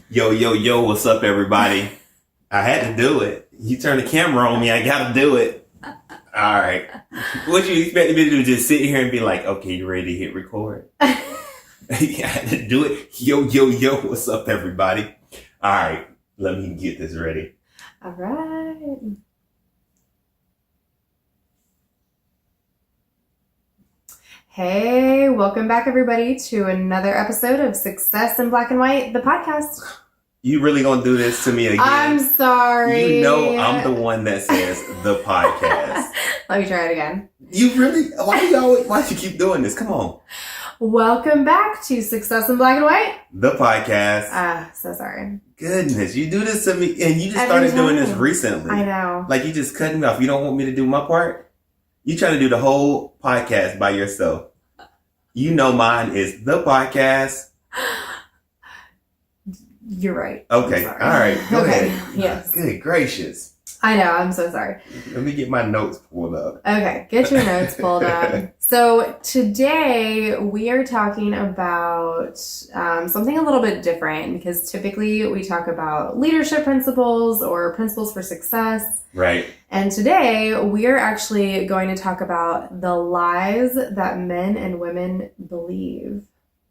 Yo, yo, yo, what's up, everybody? I had to do it. You turn the camera on me, I gotta do it. All right. What you expect me to do? Just sit here and be like, okay, you ready to hit record? I had to do it. Yo, yo, yo, what's up, everybody? All right, let me get this ready. All right. Hey, welcome back, everybody, to another episode of Success in Black and White, the podcast. You really gonna do this to me again? I'm sorry. You know I'm the one that says the podcast. Let me try it again. You really? Why do you keep doing this? Come on. Welcome back to Success in Black and White, The podcast. So sorry. Goodness, you do this to me, and you just started doing this recently. I know. Like, you just cut me off. You don't want me to do my part? You try to do the whole podcast by yourself. You know mine is the podcast. You're right. Okay. All right. Go ahead. Yes. Good gracious. I know. I'm so sorry. Let me get my notes pulled up. Okay. Get your notes pulled up. So today we are talking about something a little bit different, because typically we talk about leadership principles or principles for success. Right. And today we are actually going to talk about the lies that men and women believe.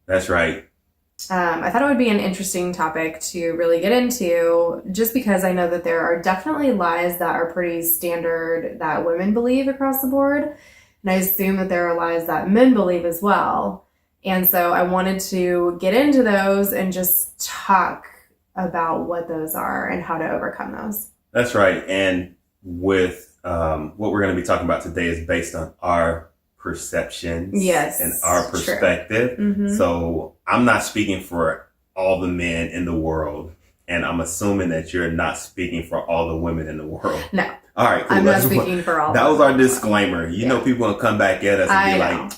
That's right. I thought it would be an interesting topic to really get into, just because I know that there are definitely lies that are pretty standard that women believe across the board. And I assume that there are lies that men believe as well. And so I wanted to get into those and just talk about what those are and how to overcome those. That's right. And with what we're going to be talking about today is based on our perceptions, yes, and our perspective. Mm-hmm. So I'm not speaking for all the men in the world, and I'm assuming that you're not speaking for all the women in the world. No. All right, cool. I'm not speaking for all. That was our disclaimer. You know, people gonna come back at us and be like,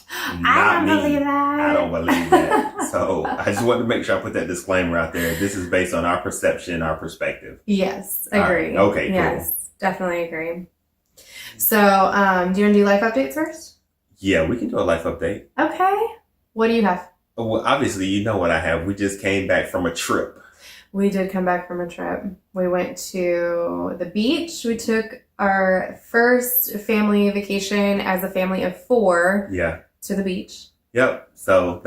I don't believe that. I don't believe that. So I just wanted to make sure I put that disclaimer out there. This is based on our perception, our perspective. Yes, agree. Right. Okay, cool. Yes, definitely agree. So, do you want to do life updates first? Yeah, we can do a life update. Okay. What do you have? Well, obviously, you know what I have. We just came back from a trip. We did come back from a trip. We went to the beach. We took our first family vacation as a family of 4. Yeah. To the beach. Yep. So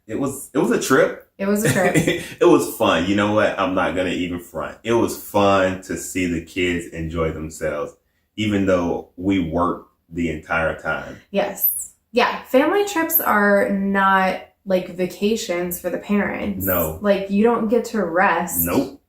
it was a trip. It was a trip. It was fun. You know what? I'm not going to even front. It was fun to see the kids enjoy themselves, even though we worked the entire time. Yes. Yeah. Family trips are not like vacations for the parents. No. Like, you don't get to rest. Nope.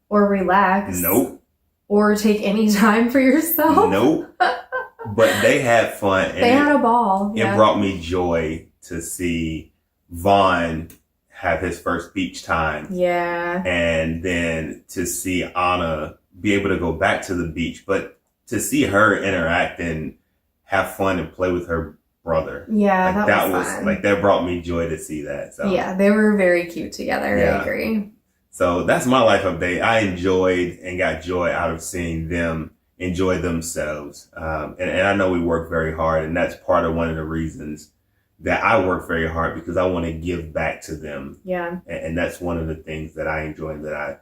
Or relax. Nope. Or take any time for yourself. Nope. But they had fun. And they had a ball. It brought me joy to see Vaughn have his first beach time. Yeah. And then to see Anna be able to go back to the beach, but to see her interact and have fun and play with her brother. Yeah, like, that was fun. Like, that brought me joy to see that. So yeah, they were very cute together. Yeah. I agree. So that's my life update. I enjoyed and got joy out of seeing them enjoy themselves. And I know we work very hard, and that's part of one of the reasons that I work very hard, because I want to give back to them. Yeah. And that's one of the things that I enjoy and that I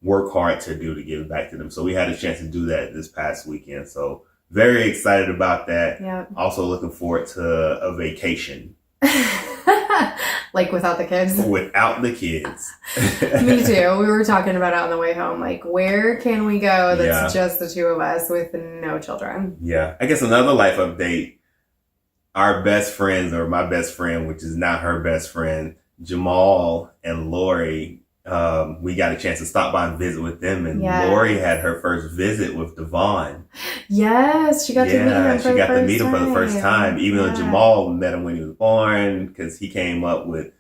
work hard to do, to give back to them. So we had a chance to do that this past weekend. So very excited about that. Yeah. Also looking forward to a vacation. Like without the kids? Without the kids. Me too. We were talking about it on the way home. Like, where can we go that's just the two of us with no children? Yeah. I guess another life update. Our best friends, or my best friend, which is not her best friend, Jamal and Lori, we got a chance to stop by and visit with them, and Lori had her first visit with Devon. Yes, she got to meet him for the first time. She got to meet him for the first time, even though Jamal met him when he was born, because he came up with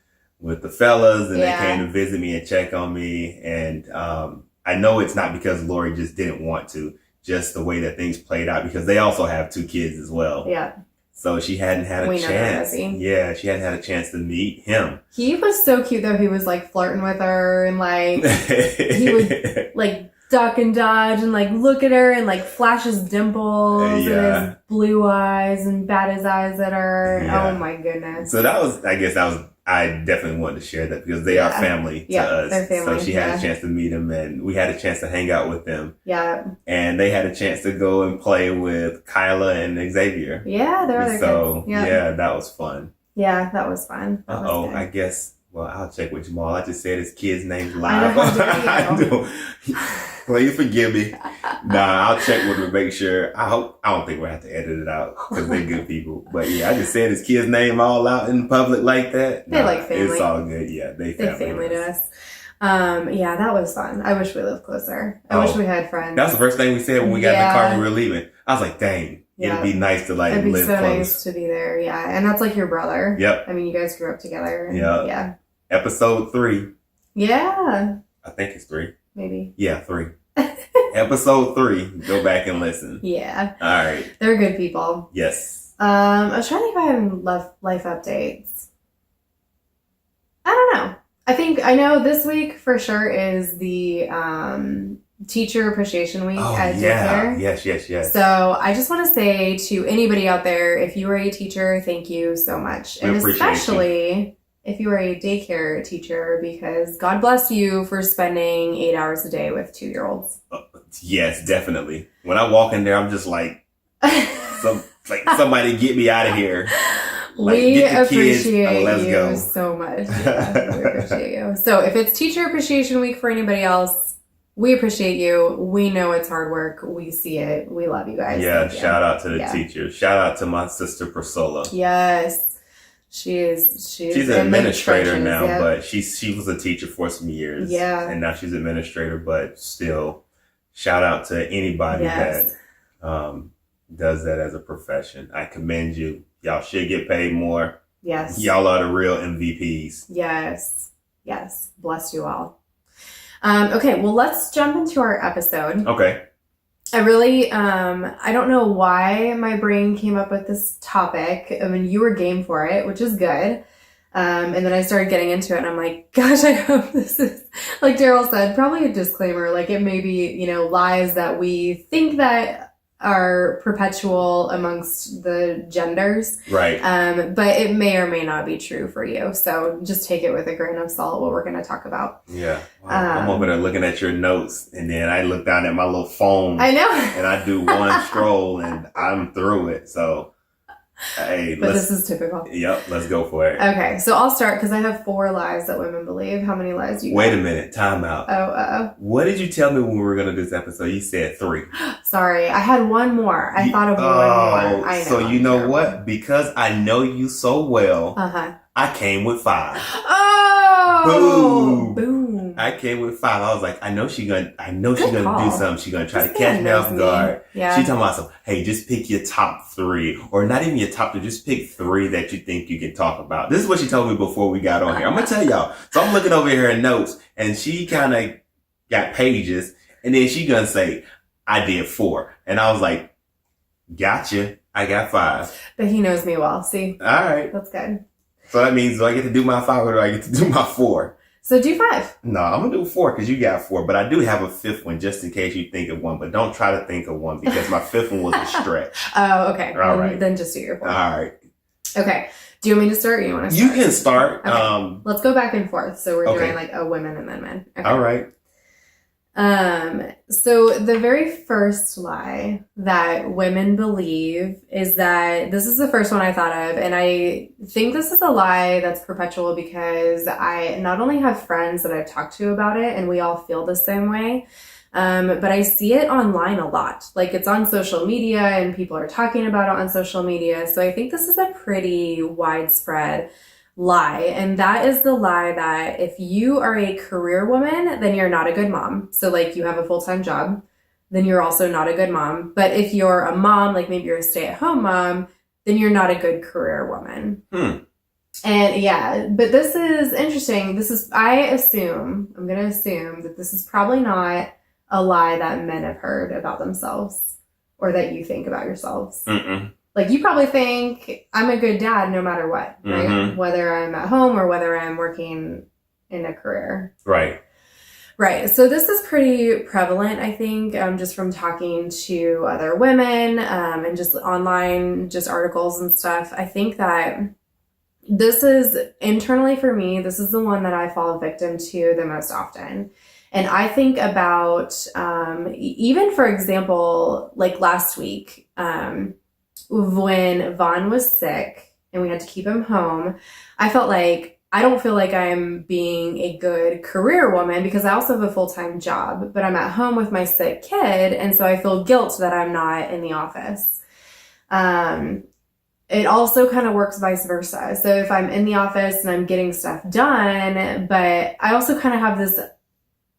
the fellas, and they came to visit me and check on me. And I know it's not because Lori just didn't want to, just the way that things played out, because they also have 2 kids as well. Yeah. So she hadn't had a chance. Yeah, she hadn't had a chance to meet him. He was so cute, though. He was like flirting with her, and like he would like duck and dodge and like look at her and like flash his dimples and his blue eyes and bat his eyes at her. Oh my goodness. So I definitely wanted to share that because they are family to us. They're family. So she had a chance to meet them and we had a chance to hang out with them. Yeah. And they had a chance to go and play with Kyla and Xavier. Yeah, they're other kids. Yeah, that was fun. Yeah, that was fun. I guess, I'll check with Jamal. I just said his kid's name's live. I know. Please forgive me. Nah, I'll check with him to make sure. I don't think we'll have to edit it out because they're good people. But yeah, I just said his kid's name all out in public like that. They like family. It's all good. Yeah, they family to us. Yeah, that was fun. I wish we lived closer. I wish we had friends. That's the first thing we said when we got in the car when we were leaving. I was like, dang. Yeah. It'd be nice to It'd be live so close. Nice to be there, yeah. And that's like your brother. Yep. I mean, you guys grew up together. And, yeah. Episode 3. Yeah. I think it's 3. Maybe. Yeah, 3. Episode 3. Go back and listen. Yeah. All right. They're good people. Yes. I was trying to think if I have life updates. I don't know. I know this week for sure is the Teacher Appreciation Week at daycare. Yes. So I just want to say to anybody out there, if you are a teacher, thank you so much. We appreciate especially if you are a daycare teacher, because God bless you for spending 8 hours a day with 2-year-olds. Yes, definitely. When I walk in there, I'm just like, somebody get me out of here. Like, we appreciate let's you go. so much. Yeah, we appreciate you. So if it's Teacher Appreciation Week for anybody else, we appreciate you. We know it's hard work. We see it. We love you guys. Yeah, shout out to the teachers. Shout out to my sister Priscilla. Yes. She's an administrator now, but she was a teacher for some years. Yeah. And now she's an administrator, but still shout out to anybody that does that as a profession. I commend you. Y'all should get paid more. Yes. Y'all are the real MVPs. Yes. Bless you all. Okay, well, let's jump into our episode. Okay. I really, I don't know why my brain came up with this topic. I mean, you were game for it, which is good. And then I started getting into it and I'm like, gosh, I hope this is, like Daryl said, probably a disclaimer. Like it may be, lies that we think that are perpetual amongst the genders. Right. But it may or may not be true for you. So just take it with a grain of salt, what we're going to talk about. Yeah. Wow. I'm over there looking at your notes and then I look down at my little phone. I know. And I do one scroll and I'm through it. So, hey. But this is typical. Yep. Let's go for it. Okay. So I'll start because I have 4 lies that women believe. How many lies do you Wait a minute. Time out. Oh. What did you tell me when we were going to do this episode? You said 3. Sorry. I had one more. I thought of one more. I know. So you know what? Because I know you so well, I came with 5. Oh! Boom. I came with 5. I was like, I know she's gonna do something. She's gonna try to catch me off guard. Yeah. She talking about something. Hey, just pick your top 3, or not even your top 2. Just pick 3 that you think you can talk about. This is what she told me before we got on here. I'm gonna tell y'all. So I'm looking over here in notes, and she kind of got pages, and then she gonna say, I did 4, and I was like, gotcha. I got 5. But he knows me well. See? All right. That's good. So that means, do I get to do my 5 or do I get to do my 4? So do 5. No, I'm going to do 4 because you got 4. But I do have a 5th one just in case you think of one. But don't try to think of one because my 5th one was a stretch. Oh, okay. All right. Then just do your 4. All right. Okay. Do you want me to start or you want to start? You can start. Okay. Let's go back and forth. So we're doing like a women and then men. Okay. All right. So the very first lie that women believe is that, this is the first one I thought of, and I think this is a lie that's perpetual because I not only have friends that I've talked to about it and we all feel the same way, but I see it online a lot. Like it's on social media and people are talking about it on social media. So I think this is a pretty widespread lie, and that is the lie that if you are a career woman, then you're not a good mom. So like you have a full-time job, then you're also not a good mom. But if you're a mom, like maybe you're a stay-at-home mom, then you're not a good career woman. And yeah, but this is interesting. I'm going to assume that this is probably not a lie that men have heard about themselves or that you think about yourselves. Like you probably think I'm a good dad no matter what, right? Whether I'm at home or whether I'm working in a career. Right. Right. So this is pretty prevalent, I think, just from talking to other women and just online, just articles and stuff. I think that this is internally for me, this is the one that I fall victim to the most often. And I think about, even for example, like last week, when Vaughn was sick and we had to keep him home, I felt like I don't feel like I'm being a good career woman because I also have a full-time job, but I'm at home with my sick kid. And so I feel guilt that I'm not in the office. It also kind of works vice versa. So if I'm in the office and I'm getting stuff done, but I also kind of have this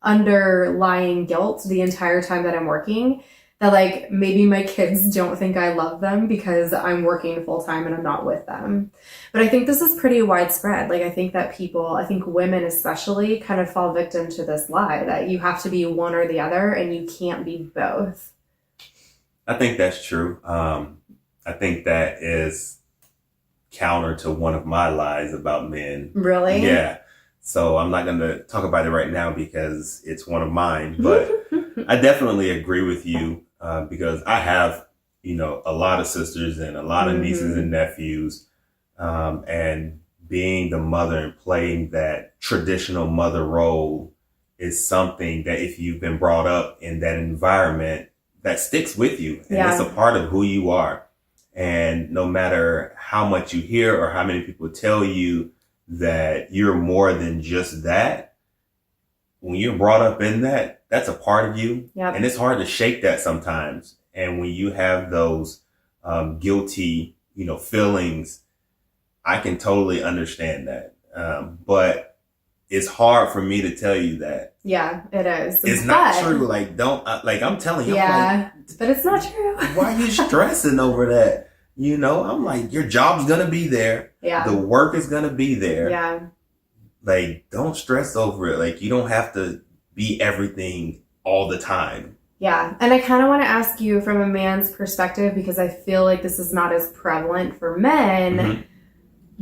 underlying guilt the entire time that I'm working, that like maybe my kids don't think I love them because I'm working full time and I'm not with them. But I think this is pretty widespread. Like I think that women especially kind of fall victim to this lie that you have to be one or the other and you can't be both. I think that's true. I think that is counter to one of my lies about men. Really? Yeah. So I'm not going to talk about it right now because it's one of mine, but I definitely agree with you because I have, a lot of sisters and a lot of nieces and nephews, and being the mother and playing that traditional mother role is something that if you've been brought up in that environment, that sticks with you and it's a part of who you are. And no matter how much you hear or how many people tell you that you're more than just that, when you're brought up in that, that's a part of you. Yep. And it's hard to shake that sometimes. And when you have those guilty, feelings, I can totally understand that. But it's hard for me to tell you that. Yeah, it is. It's not true. Like, don't, I'm telling you. Yeah, but it's not true. Why are you stressing over that? I'm like, your job's going to be there. Yeah. The work is going to be there. Yeah. Like, don't stress over it. Like, you don't have to be everything all the time. Yeah. And I kind of want to ask you from a man's perspective, because I feel like this is not as prevalent for men. Mm-hmm.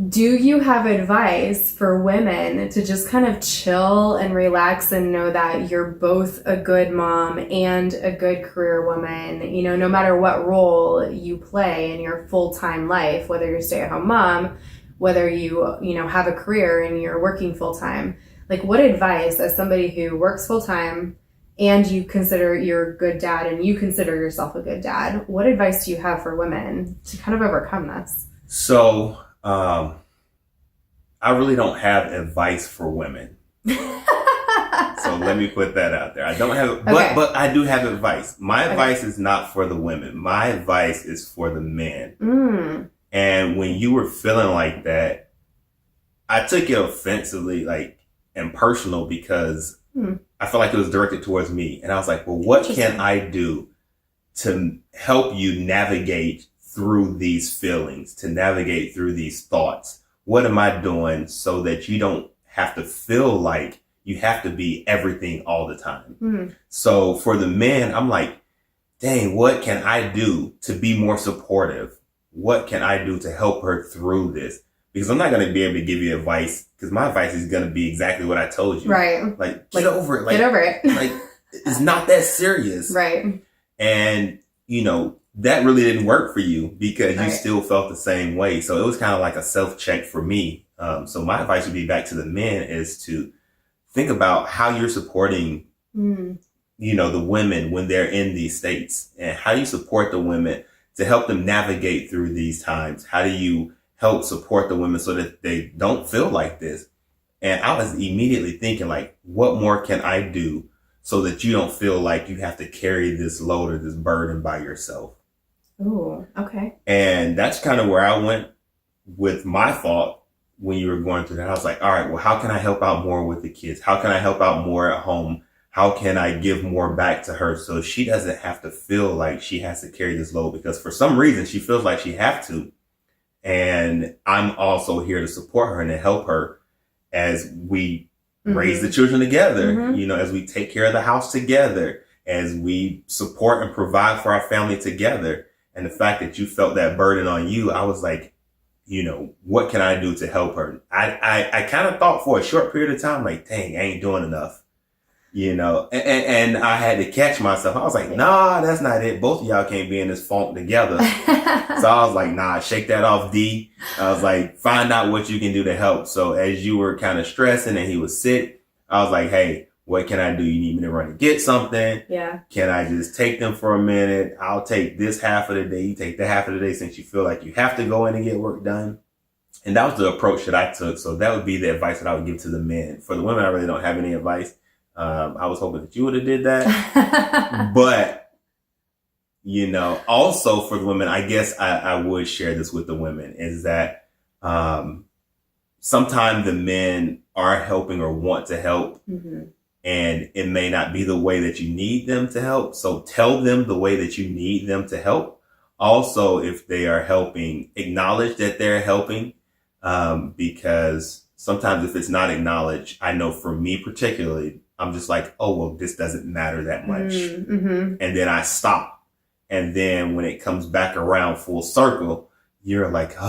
Do you have advice for women to just kind of chill and relax and know that you're both a good mom and a good career woman, no matter what role you play in your full-time life, whether you're a stay-at-home mom, whether you have a career and you're working full-time? Like, what advice, as somebody who works full-time and you consider you're a good dad and you consider yourself a good dad, what advice do you have for women to kind of overcome this? So, I really don't have advice for women. So let me put that out there. I don't have, but I do have advice. My advice is not for the women. My advice is for the men. And when you were feeling like that, I took it offensively, and personal, because I felt like it was directed towards me. And I was like, well, what can I do to help you navigate through these feelings, to navigate through these thoughts? What am I doing so that you don't have to feel like you have to be everything all the time? So for the men, I'm like, dang, what can I do to be more supportive? What can I do to help her through this? Because I'm not going to be able to give you advice, because my advice is going to be exactly what I told you. Right. Like, get over it. Get over it. Like, it's not that serious. Right. And, that really didn't work for you because you still felt the same way. So it was kind of like a self-check for me. So my advice would be back to the men is to think about how you're supporting, the women when they're in these states, and how do you support the women to help them navigate through these times? How do you help support the women so that they don't feel like this? And I was immediately thinking, like, what more can I do so that you don't feel like you have to carry this load or this burden by yourself? Ooh, okay. And that's kind of where I went with my thought when you were going through that. I was like, all right, well, how can I help out more with the kids? How can I help out more at home? How can I give more back to her so she doesn't have to feel like she has to carry this load? Because for some reason she feels like she has to. And I'm also here to support her and to help her as we raise the children together, as we take care of the house together, as we support and provide for our family together. And the fact that you felt that burden on you, I was like, what can I do to help her? I kind of thought for a short period of time, like, dang, I ain't doing enough. You know, and I had to catch myself. I was like, nah, that's not it. Both of y'all can't be in this funk together. So I was like, nah, shake that off, D. I was like, find out what you can do to help. So as you were kind of stressing and he was sick, I was like, hey, what can I do? You need me to run and get something? Yeah. Can I just take them for a minute? I'll take this half of the day. You take the half of the day since you feel like you have to go in and get work done. And that was the approach that I took. So that would be the advice that I would give to the men. For the women, I really don't have any advice. I was hoping that you would have did that. But, you know, also for the women, I guess I would share this with the women is that sometimes the men are helping or want to help. Mm-hmm. And it may not be the way that you need them to help. So tell them the way that you need them to help. Also, if they are helping, acknowledge that they're helping. Because sometimes if it's not acknowledged, I know for me particularly, I'm just like, oh, well, this doesn't matter that much. Mm-hmm. And then I stop. And then when it comes back around full circle, you're like,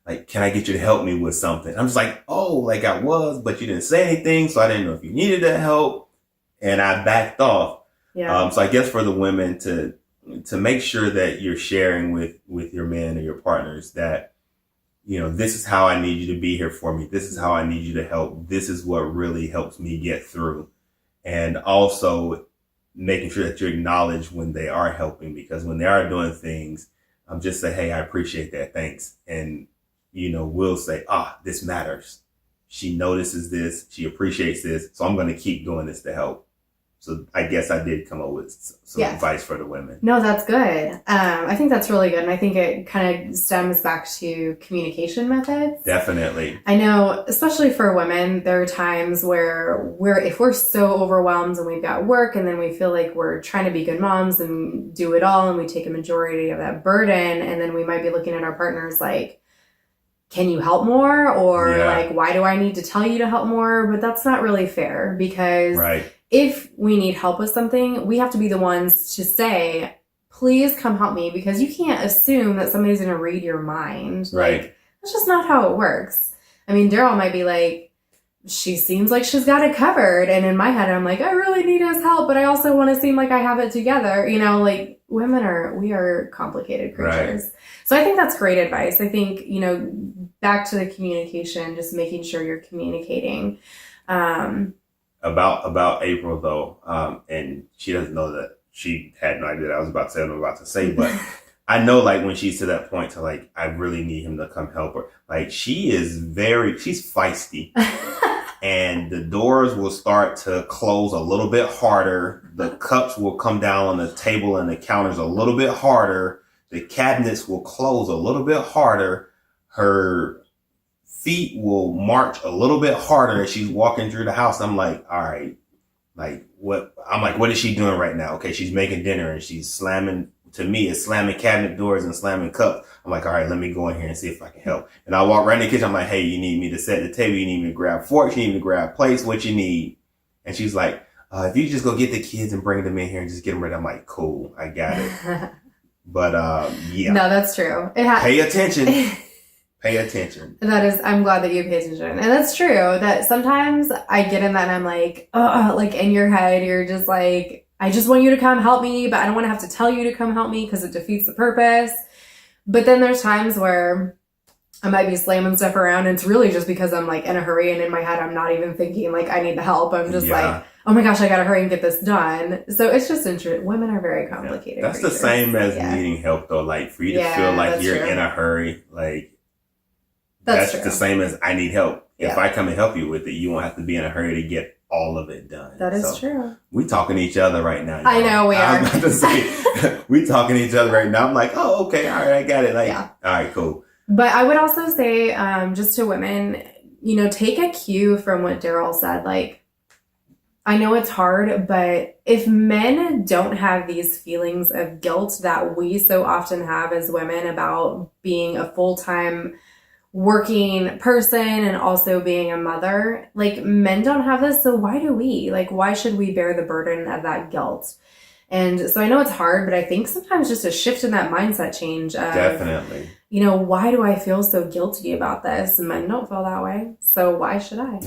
like, can I get you to help me with something? I'm just like, oh, like I was, but you didn't say anything. So I didn't know if you needed that help. And I backed off. Yeah. So I guess for the women to make sure that you're sharing with your men or your partners that, you know, this is how I need you to be here for me. This is how I need you to help. This is what really helps me get through. And also making sure that you acknowledge when they are helping, because when they are doing things, just say, hey, I appreciate that. Thanks. And, you know, we'll say, this matters. She notices this. She appreciates this. So I'm going to keep doing this to help. So I guess I did come up with some advice for the women. No, that's good. I think that's really good. And I think it kind of stems back to communication methods. Definitely. I know, especially for women, there are times where if we're so overwhelmed and we've got work and then we feel like we're trying to be good moms and do it all and we take a majority of that burden, and then we might be looking at our partners like, can you help more? Or like, why do I need to tell you to help more? But that's not really fair, because if we need help with something, we have to be the ones to say, please come help me, because you can't assume that somebody's going to read your mind. Right. Like, that's just not how it works. I mean, Daryl might be like, she seems like she's got it covered. And in my head, I'm like, I really need his help, but I also want to seem like I have it together. You know, like we are complicated creatures. Right. So I think that's great advice. I think, you know, back to the communication, just making sure you're communicating. About April though, and she doesn't know that she had no idea that I was about to say what I'm about to say, but I know like when she's to that point to like, I really need him to come help her. Like she's feisty and the doors will start to close a little bit harder. The cups will come down on the table and the counters a little bit harder. The cabinets will close a little bit harder. Her feet will march a little bit harder as she's walking through the house. I'm like, all right, like what? I'm like, what is she doing right now? Okay, she's making dinner and she's slamming. To me, it's slamming cabinet doors and slamming cups. I'm like, all right, let me go in here and see if I can help. And I walk right in the kitchen. I'm like, hey, you need me to set the table. You need me to grab forks. You need me to grab plates. What you need? And she's like, if you just go get the kids and bring them in here and just get them ready. I'm like, cool, I got it. But yeah. No, that's true. Pay attention. Pay attention. I'm glad that you pay attention. And that's true that sometimes I get in that and I'm like, like in your head, you're just like, I just want you to come help me, but I don't want to have to tell you to come help me because it defeats the purpose. But then there's times where I might be slamming stuff around and it's really just because I'm like in a hurry, and in my head, I'm not even thinking like I need the help. I'm just like, oh my gosh, I got to hurry and get this done. So it's just interesting. Women are very complicated. That's creatures. The same as needing help though. Like for you to feel like you're in a hurry, like that's the same as I need help. If I come and help you with it, you won't have to be in a hurry to get all of it done. That is true. We talking to each other right now. I know we are. I was about to say, we talking to each other right now. I'm like, oh, okay. All right. I got it. Like, all right, cool. But I would also say, just to women, you know, take a cue from what Daryl said. Like, I know it's hard, but if men don't have these feelings of guilt that we so often have as women about being a full-time working person and also being a mother, like men don't have this. So why do we? Like, why should we bear the burden of that guilt? And so I know it's hard, but I think sometimes just a shift in that mindset change. Definitely. why do I feel so guilty about this? And men don't feel that way. So why should I?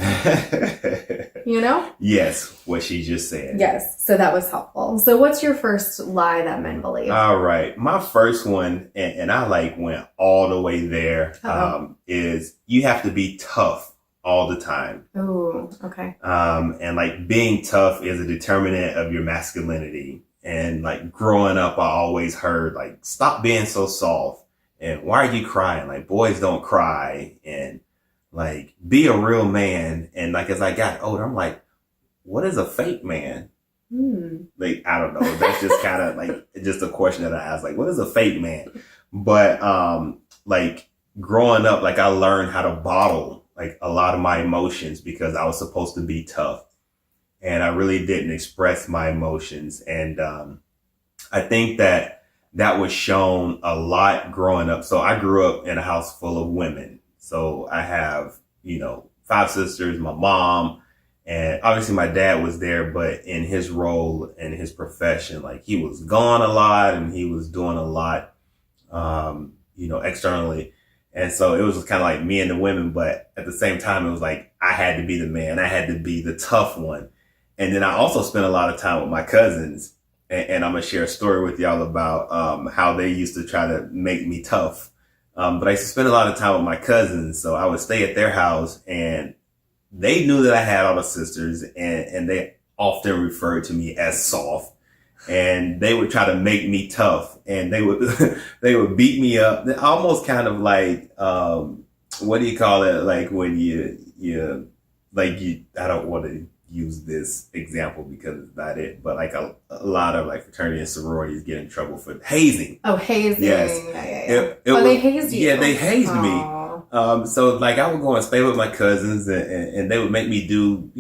Yes, what she just said. Yes. So that was helpful. So what's your first lie that men believe? All right. My first one, and I went all the way there, is you have to be tough all the time. Oh, okay. And being tough is a determinant of your masculinity. And growing up, I always heard stop being so soft. And why are you crying? Boys don't cry. And be a real man. And as I got older, I'm like, what is a fake man? I don't know. That's just kind of just a question that I ask. What is a fake man? But growing up, I learned how to bottle a lot of my emotions because I was supposed to be tough. And I really didn't express my emotions. And I think that was shown a lot growing up. So I grew up in a house full of women. So I have, 5 sisters, my mom, and obviously my dad was there, but in his role and his profession, he was gone a lot and he was doing a lot, externally. And so it was kind of me and the women, but at the same time, it was I had to be the man. I had to be the tough one. And then I also spent a lot of time with my cousins. And I'm going to share a story with y'all about how they used to try to make me tough. But I used to spend a lot of time with my cousins. So I would stay at their house and they knew that I had all the sisters and they often referred to me as soft. And they would try to make me tough and they would they would beat me up. They're almost kind of what do you call it? When you I don't want to use this example because it's not it, but a lot of fraternity and sororities get in trouble for hazing. Oh, hazing. Yes. Yeah. They hazed you. Yeah, they hazed me. Aww. So I would go and stay with my cousins and they would make me do,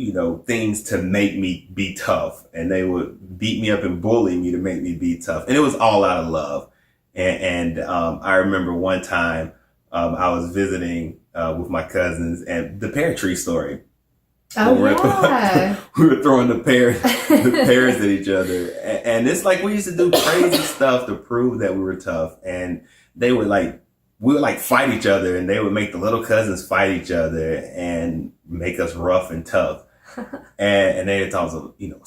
things to make me be tough. And they would beat me up and bully me to make me be tough. And it was all out of love. And I remember one time, I was visiting, with my cousins and the pear tree story. Oh, yeah. We were throwing the pears at each other. And it's we used to do crazy stuff to prove that we were tough. And they would we would fight each other and they would make the little cousins fight each other and make us rough and tough. and they would tell us,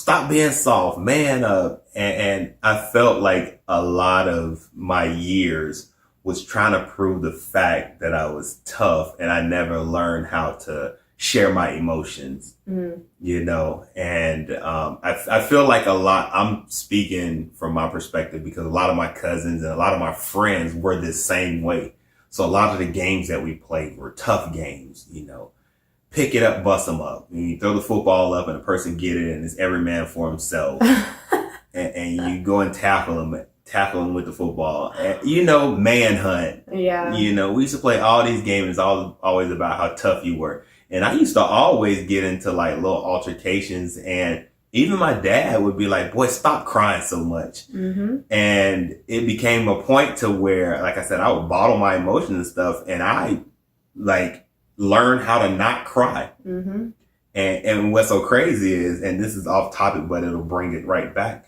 stop being soft, man up. And I felt a lot of my years was trying to prove the fact that I was tough and I never learned how to share my emotions, and I feel a lot, I'm speaking from my perspective because a lot of my cousins and a lot of my friends were this same way. So a lot of the games that we played were tough games, pick it up, bust them up. And you throw the football up and a person get it and it's every man for himself. and you go and tackle them with the football. And, manhunt. Yeah. We used to play all these games. It's always about how tough you were. And I used to always get into little altercations and even my dad would be boy, stop crying so much. Mm-hmm. And it became a point to where, I said, I would bottle my emotions and stuff. And I learned how to not cry. Mm-hmm. And what's so crazy is, and this is off topic, but it'll bring it right back.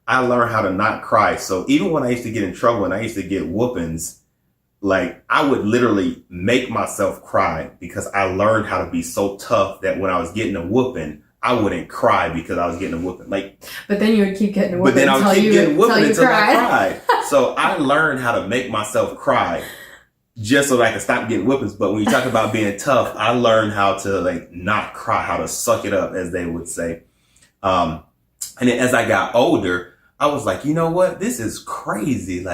I learned how to not cry. So even when I used to get in trouble and I used to get whoopings, I would literally make myself cry because I learned how to be so tough that when I was getting a whooping, I wouldn't cry because I was getting a whooping. But then you would keep getting a whooping. But then I would keep getting whooping until I cried. cried. So I learned how to make myself cry just so that I could stop getting whoopings. But when you talk about being tough, I learned how to not cry, how to suck it up, as they would say. And then as I got older, I was you know what? This is crazy.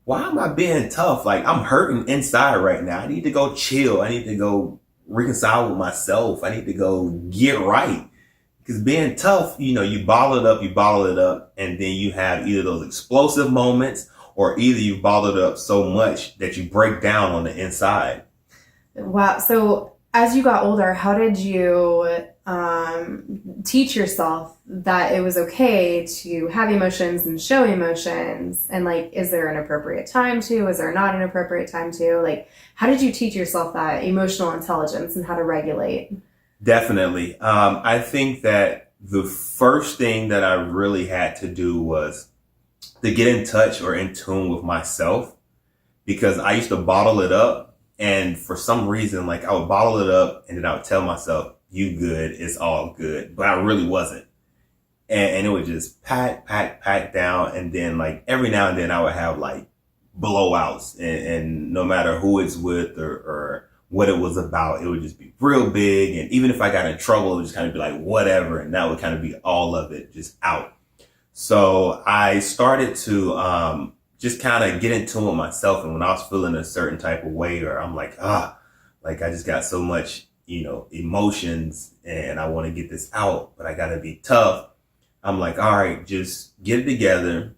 Why am I being tough? I'm hurting inside right now. I need to go chill. I need to go reconcile with myself. I need to go get right. Because being tough, you bottle it up, and then you have either those explosive moments or either you bottle it up so much that you break down on the inside. Wow. So as you got older, how did you teach yourself that it was okay to have emotions and show emotions? And is there an appropriate time to? Is there not an appropriate time to? How did you teach yourself that emotional intelligence and how to regulate? Definitely. I think that the first thing that I really had to do was to get in touch or in tune with myself because I used to bottle it up. And for some reason, like I would bottle it up and then I would tell myself, you good, it's all good. But I really wasn't. And it would just pack down. And then like every now and then I would have like blowouts, and no matter who it's with or what it was about, it would just be real big. And even if I got in trouble, it would just kind of be like whatever. And that would kind of be all of it just out. So I started to just kind of get into it myself. And when I was feeling a certain type of way, or I'm like, like I just got so much, emotions and I want to get this out, but I got to be tough. I'm like, all right, just get it together,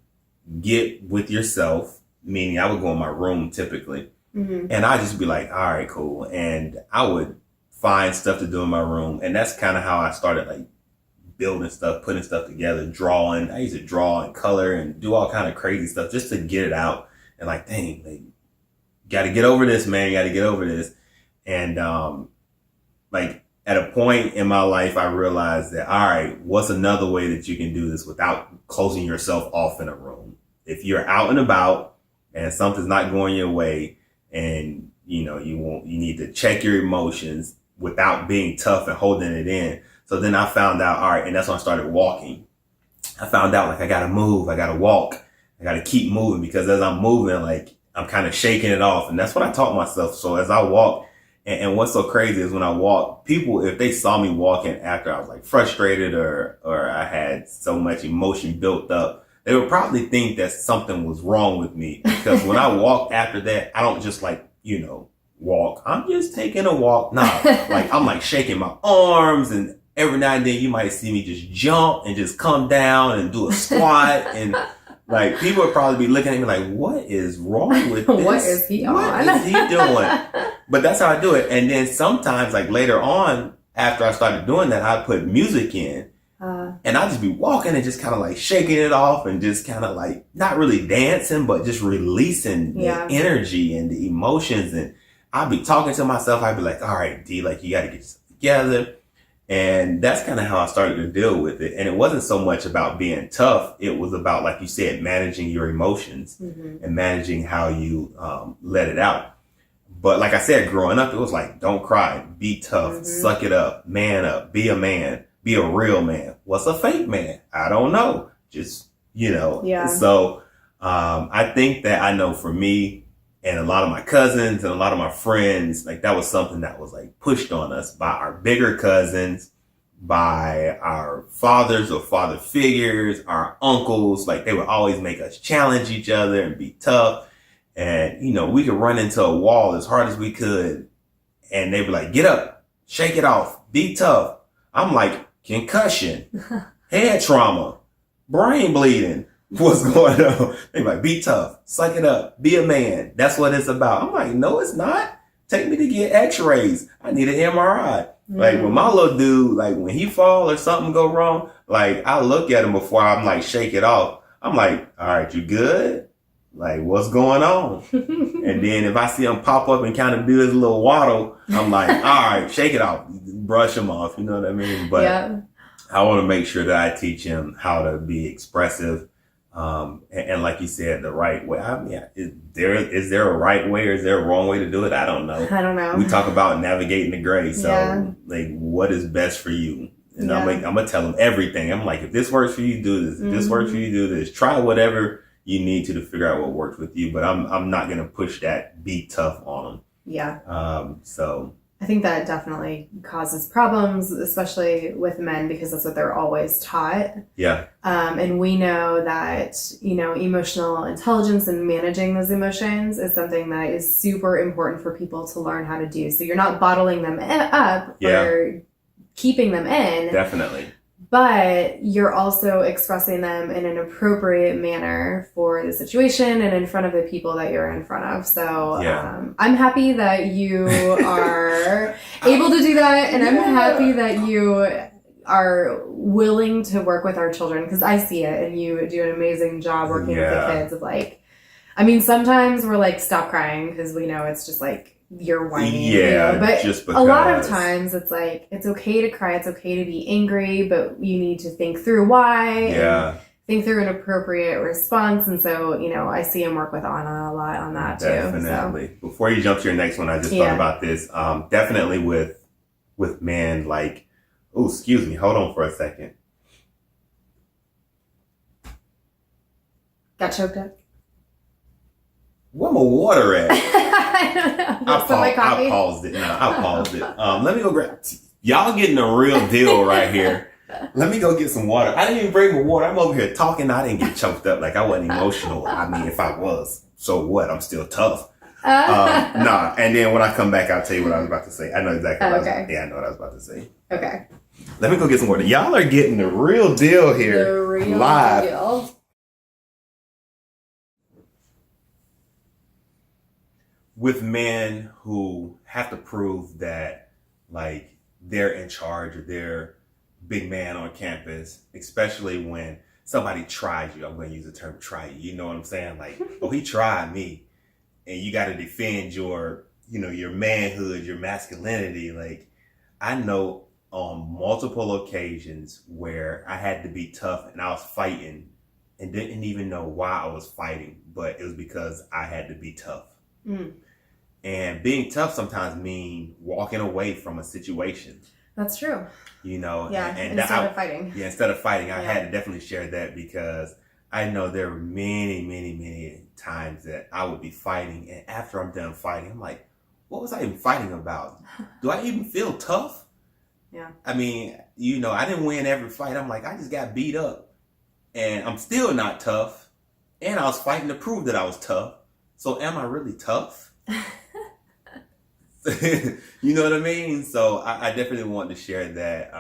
get with yourself, meaning I would go in my room typically, and I'd just be like, all right, cool. And I would find stuff to do in my room. And that's kind of how I started like building stuff, putting stuff together, drawing. I used to draw and color and do all kind of crazy stuff just to get it out. And like, dang, like, got to get over this, man. Got to get over this. And like at a point in my life, I realized that, all right, what's another way that you can do this without closing yourself off in a room? If you're out and about and something's not going your way, and you need to check your emotions without being tough and holding it in. So then I found out, all right, and that's when I started walking. I found out like I gotta move, I gotta walk, I gotta keep moving, because as I'm moving, like I'm kind of shaking it off. And that's what I taught myself. So as I walk, and what's so crazy is when I walk, people, if they saw me walking after I was like frustrated or I had so much emotion built up, they would probably think that something was wrong with me. Because when I walk after that, I don't just like, walk. I'm just taking a walk. Nah, like I'm like shaking my arms, and every now and then you might see me just jump and just come down and do a squat. And like people would probably be looking at me like, what is wrong with this? What is he on? What is he doing? But that's how I do it. And then sometimes like later on, after I started doing that, I put music in. And I'd just be walking and just kind of like shaking it off and just kind of like not really dancing, but just releasing the energy and the emotions. And I'd be talking to myself. I'd be like, all right, D, like you got to get yourself together. And that's kind of how I started to deal with it. And it wasn't so much about being tough. It was about, like you said, managing your emotions and managing how you let it out. But like I said, growing up, it was like, don't cry, be tough, suck it up, man up, be a man. Be a real man. What's a fake man? I don't know. Just, Yeah. So I think that I know for me and a lot of my cousins and a lot of my friends, like that was something that was like pushed on us by our bigger cousins, by our fathers or father figures, our uncles. Like they would always make us challenge each other and be tough. And, we could run into a wall as hard as we could. And they'd be like, get up, shake it off, be tough. I'm like, concussion, head trauma, brain bleeding. What's going on? They like, be tough, suck it up, be a man. That's what it's about. I'm like, no, it's not. Take me to get x-rays. I need an MRI. Like when my little dude, like when he fall or something go wrong, like I look at him before I'm like, shake it off. I'm like, all right, you good? Like, what's going on? And then if I see him pop up and kind of do his little waddle, I'm like, all right, shake it off, brush him off. You know what I mean? But I want to make sure that I teach him how to be expressive. And like you said, the right way. I mean, is there a right way or is there a wrong way to do it? I don't know. I don't know. We talk about navigating the gray. So like, what is best for you? And I'm going to tell him everything. I'm like, if this works for you, do this. If this works for you, do this. Try whatever you need to figure out what works with you, but I'm not going to push that be tough on them. Yeah. So I think that definitely causes problems, especially with men, because that's what they're always taught. Yeah. And we know that, emotional intelligence and managing those emotions is something that is super important for people to learn how to do. So you're not bottling them up or keeping them in. Definitely. But you're also expressing them in an appropriate manner for the situation and in front of the people that you're in front of. So I'm happy that you are able to do that. And I'm happy that you are willing to work with our children, because I see it and you do an amazing job working with the kids of like, sometimes we're like, stop crying, because we know it's just like, you're whining. Yeah, but just because. A lot of times it's like, it's okay to cry, it's okay to be angry, but you need to think through why. Yeah. think through an appropriate response. And so, I see him work with Anna a lot on that too. Definitely. So. Before you jump to your next one, I just thought about this. Definitely with men, like, oh, excuse me, hold on for a second. Got choked up? Where my water at? I don't know. I paused it. No, I paused it. Let me go grab. Y'all getting the real deal right here. Let me go get some water. I didn't even bring my water. I'm over here talking. I didn't get choked up. Like, I wasn't emotional. I mean, if I was, so what? I'm still tough. Nah. And then when I come back, I'll tell you what I was about to say. I know exactly what I know what I was about to say. Okay. Let me go get some water. Y'all are getting the real deal here. The real live. Deal. With men who have to prove that, like, they're in charge or they're big man on campus, especially when somebody tries you. I'm going to use the term try you. You know what I'm saying? Like, oh, he tried me. And you got to defend your manhood, your masculinity. Like, I know on multiple occasions where I had to be tough and I was fighting and didn't even know why I was fighting, but it was because I had to be tough. Mm. And being tough sometimes mean walking away from a situation. That's true. Yeah, instead of fighting. Yeah, instead of fighting. I had to definitely share that because I know there were many, many, many times that I would be fighting. And after I'm done fighting, I'm like, what was I even fighting about? Do I even feel tough? Yeah. I mean, I didn't win every fight. I'm like, I just got beat up. And I'm still not tough. And I was fighting to prove that I was tough. So am I really tough? You know what I mean? So I definitely want to share that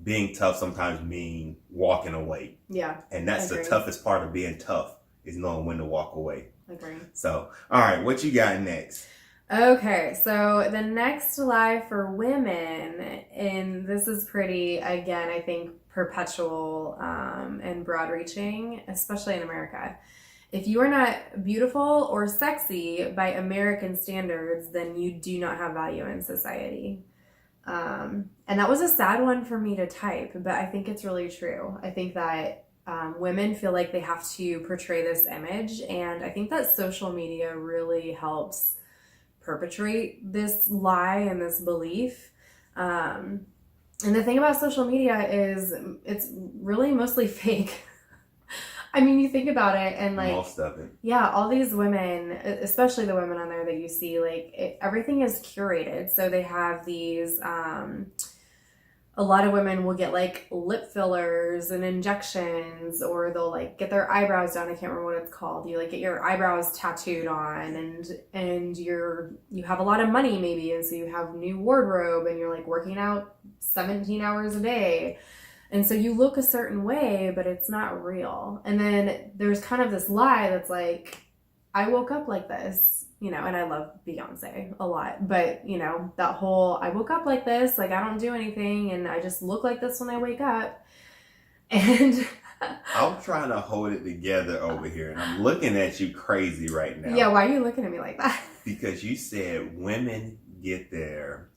being tough sometimes mean walking away. Yeah. And that's the toughest part of being tough is knowing when to walk away. Agree. So, all right, what you got next? Okay, so the next lie for women, and this is pretty, again, I think perpetual and broad reaching, especially in America. If you are not beautiful or sexy by American standards, then you do not have value in society. And that was a sad one for me to type, but I think it's really true. I think that women feel like they have to portray this image, and I think that social media really helps perpetrate this lie and this belief. And the thing about social media is it's really mostly fake. I mean, you think about it and like... Most of it. Yeah, all these women, especially the women on there that you see, like everything is curated. So they have these... a lot of women will get like lip fillers and injections, or they'll like get their eyebrows done. I can't remember what it's called. You like get your eyebrows tattooed on, and you have a lot of money maybe, and so you have new wardrobe, and you're like working out 17 hours a day. And so you look a certain way, but it's not real. And then there's kind of this lie that's like, I woke up like this, and I love Beyonce a lot, but that whole, I woke up like this, like I don't do anything and I just look like this when I wake up. And I'm trying to hold it together over here and I'm looking at you crazy right now. Yeah, why are you looking at me like that? Because you said women get their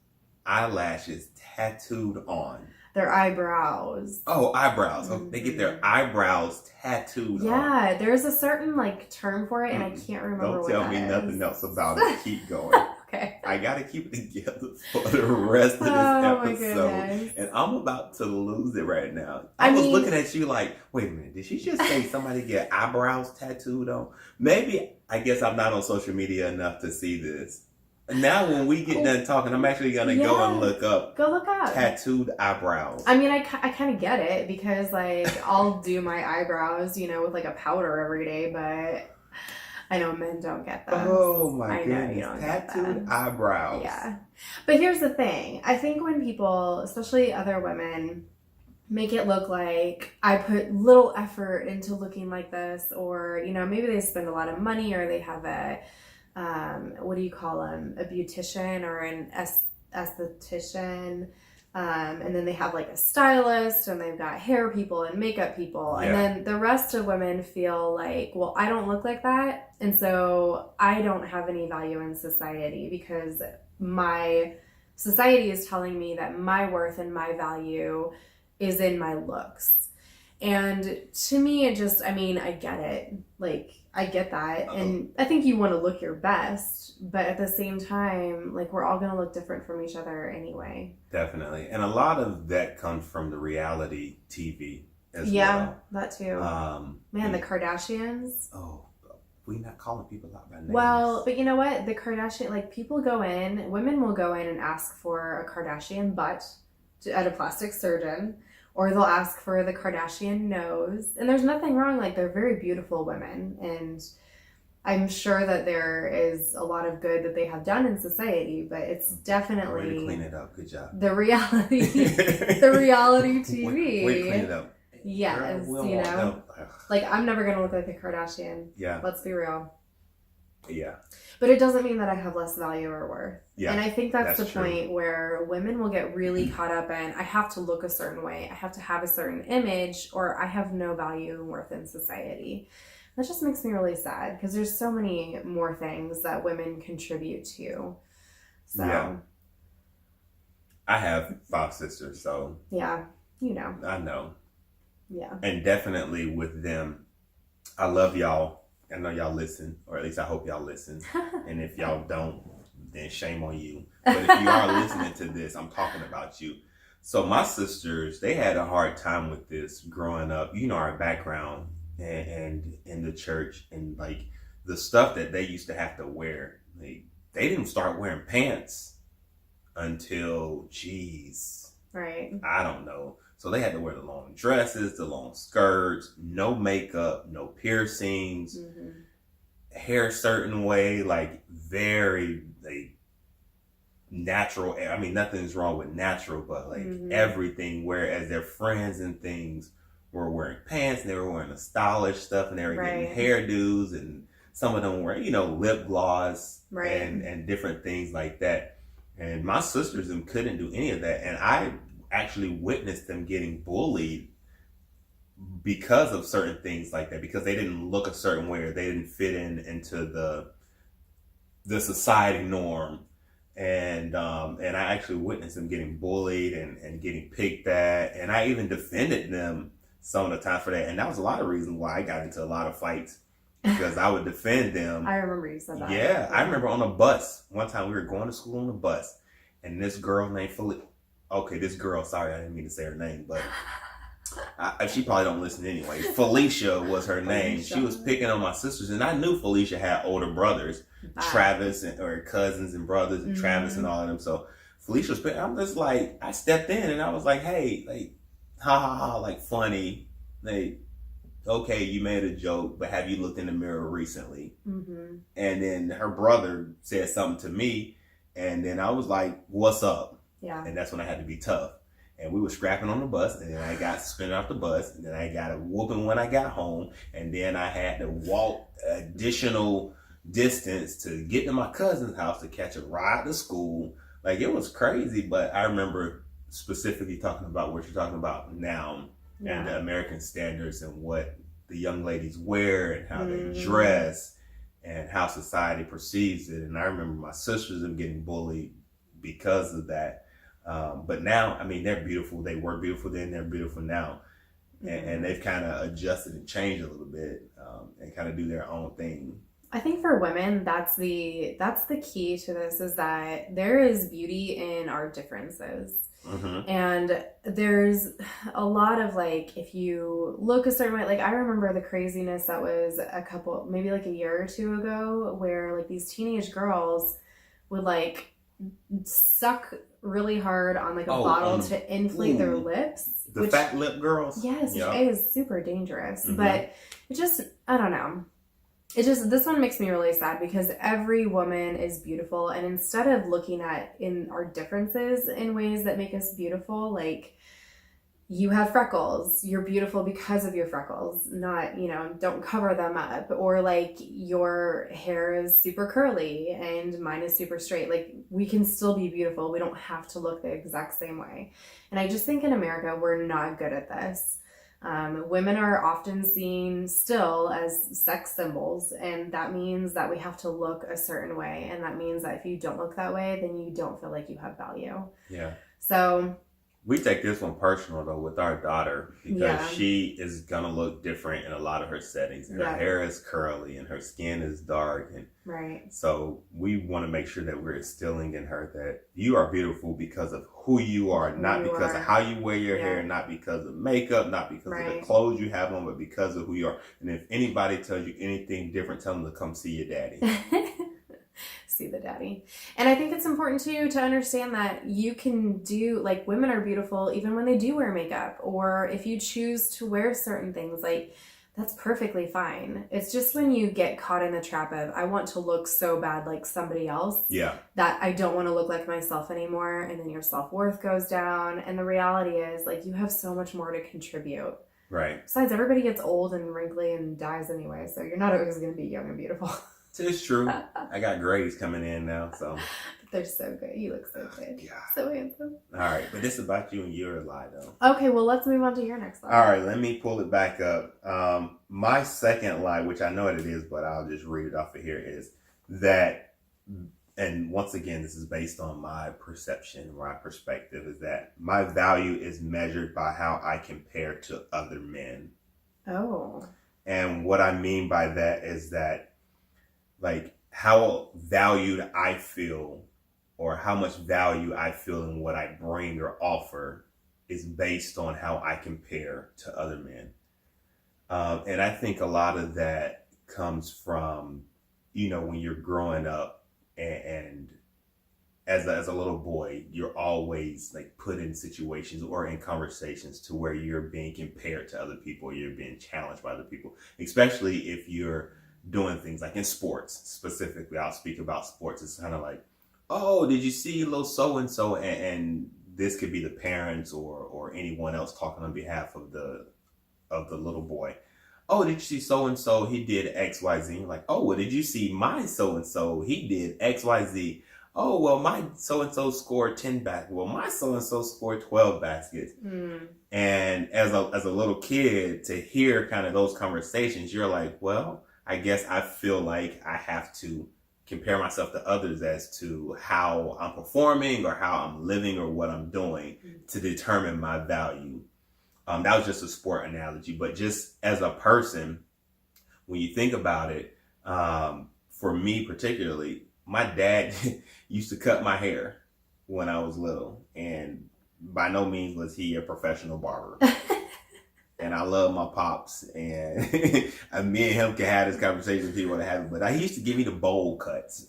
eyelashes tattooed on. Their eyebrows. Oh, eyebrows. Mm-hmm. They get their eyebrows tattooed on. Yeah, there's a certain term for it, and I can't remember what it is. Don't tell me nothing else about it. Keep going. Okay. I got to keep it together for the rest of this episode. My goodness. And I'm about to lose it right now. I was looking at you like, wait a minute, did she just say somebody get eyebrows tattooed on? Maybe, I guess I'm not on social media enough to see this. Now, when we get done talking, I'm actually going to go and look up. Go look up. Tattooed eyebrows. I mean, I kind of get it because, I'll do my eyebrows, with, a powder every day, but I know men don't get that. Oh, my goodness. Tattooed eyebrows. Yeah. But here's the thing. I think when people, especially other women, make it look like I put little effort into looking like this, or, maybe they spend a lot of money, or they have a... what do you call them? A beautician or an esthetician. And then they have a stylist, and they've got hair people and makeup people. Yeah. And then the rest of women feel like, well, I don't look like that. And so I don't have any value in society because my society is telling me that my worth and my value is in my looks. And to me, it just, I mean, I get it. Like, I get that. And I think you want to look your best, but at the same time, like, we're all going to look different from each other anyway. Definitely. And a lot of that comes from the reality TV as well. Yeah, that too. Man, the yeah. Kardashians. Oh, we're not calling people out by names. Well, but you know what? The Kardashian, like, people go in, women will go in and ask for a Kardashian butt at a plastic surgeon, or they'll ask for the Kardashian nose. And there's nothing wrong. Like, they're very beautiful women. And I'm sure that there is a lot of good that they have done in society, but it's definitely... Way to clean it up. Good job. The reality, the reality TV. Way to clean it up. Yes, Girl, you know? Like, I'm never going to look like a Kardashian. Yeah. Let's be real. Yeah. But it doesn't mean that I have less value or worth. Yeah. And I think that's the true. point where women will get really caught up in, I have to look a certain way, I have to have a certain image, or I have no value and worth in society. That just makes me really sad because there's so many more things that women contribute to. So, yeah. I have 5 sisters, so. Yeah, you know. I know. Yeah. And definitely with them, I love y'all. I know y'all listen, or at least I hope y'all listen. And if y'all don't, then shame on you. But if you are listening to this, I'm talking about you. So my sisters, they had a hard time with this growing up. You know, our background and in the church and like the stuff that they used to have to wear. They didn't start wearing pants until, right. I don't know. So they had to wear the long dresses, the long skirts, no makeup, no piercings, hair a certain way, like very like natural. I mean, nothing's wrong with natural, but like everything. Whereas their friends and things were wearing pants, and they were wearing the stylish stuff, and they were getting hairdos, and some of them were, you know, lip gloss and different things like that. And my sisters them couldn't do any of that, and I actually witnessed them getting bullied because of certain things like that, because they didn't look a certain way or they didn't fit into the society norm. And I actually witnessed them getting bullied and getting picked at, and I even defended them some of the time for that. And that was a lot of reasons why I got into a lot of fights, because I would defend them. I remember you said that. Yeah, I remember on a bus one time we were going to school on a bus, and this girl named this girl, sorry, I didn't mean to say her name, but she probably don't listen anyway. Felicia was her name. She was picking on my sisters, and I knew Felicia had older brothers, Travis, or cousins and brothers, and Travis and all of them. So Felicia was picking. I'm just like, I stepped in and I was like, hey, like, ha ha ha, like funny. Like, okay, you made a joke, but have you looked in the mirror recently? And then her brother said something to me, and then I was like, what's up? Yeah. And that's when I had to be tough. And we were scrapping on the bus, and then I got spun off the bus, and then I got a whooping when I got home, and then I had to walk additional distance to get to my cousin's house to catch a ride to school. Like, it was crazy, but I remember specifically talking about what you're talking about now, and the American standards and what the young ladies wear and how they dress and how society perceives it. And I remember my sisters them getting bullied because of that. But now, I mean, they're beautiful. They were beautiful then, they're beautiful now. And they've kind of adjusted and changed a little bit and kind of do their own thing. I think for women, that's the key to this, is that there is beauty in our differences. And there's a lot of, like, if you look a certain way, like, I remember the craziness that was maybe like a year or two ago, where like these teenage girls would like suck really hard on like a bottle to inflate their lips. The fat lip girls? Yes, which is super dangerous. But it just, I don't know. This one makes me really sad, because every woman is beautiful. And instead of looking at in our differences in ways that make us beautiful, like, you have freckles, you're beautiful because of your freckles, not, don't cover them up. Or like, your hair is super curly and mine is super straight. Like, we can still be beautiful. We don't have to look the exact same way. And I just think in America, we're not good at this. Women are often seen still as sex symbols, and that means that we have to look a certain way. And that means that if you don't look that way, then you don't feel like you have value. Yeah. So We take this one personal though with our daughter because Yeah. she is gonna look different in a lot of her settings. Her Yeah. hair is curly and her skin is dark, and Right. so we want to make sure that we're instilling in her that you are beautiful because of who you are, Who not you because are. of how you wear your Yeah. hair, not because of makeup, not because of the Right. clothes you have on, but because of who you are. And if anybody tells you anything different, tell them to come see your daddy. See the daddy. And I think it's important too to understand that you can do, like, women are beautiful even when they do wear makeup, or if you choose to wear certain things, like, that's perfectly fine. It's just when you get caught in the trap of, I want to look so bad like somebody else, Yeah. that I don't want to look like myself anymore, and then your self-worth goes down. And the reality is, like, you have so much more to contribute. Right. Besides, everybody gets old and wrinkly and dies anyway, so you're not always going to be young and beautiful. It's true. I got grades coming in now, so. They're so good. You look so good. God. So handsome. All right, but this is about you and your lie, though. Okay, well, let's move on to your next lie. All right, let me pull it back up. My second lie, which I know what it is, but I'll just read it off of here, is that, and once again, this is based on my perception, my perspective, is that my value is measured by how I compare to other men. Oh. And what I mean by that is that, like, how valued I feel or how much value I feel in what I bring or offer is based on how I compare to other men. And I think a lot of that comes from, when you're growing up and as a little boy, you're always like put in situations or in conversations to where you're being compared to other people, or you're being challenged by other people, especially if you're doing things like in sports specifically. I'll speak about sports. It's kind of like, oh, did you see little so-and-so? And this could be the parents or anyone else talking on behalf of the little boy. Oh, did you see so-and-so? He did X, Y, Z. You're like, oh, well, did you see my so-and-so? He did X, Y, Z. Oh, well, my so-and-so scored 10 baskets. Well, my so-and-so scored 12 baskets. And as a little kid, to hear kind of those conversations, you're like, well, I guess I feel like I have to compare myself to others as to how I'm performing or how I'm living or what I'm doing to determine my value. That was just a sport analogy, but just as a person, when you think about it, for me particularly, my dad used to cut my hair when I was little, and by no means was he a professional barber. And I love my pops, and me and him can have this conversation if he want to have it, but he used to give me the bowl cuts,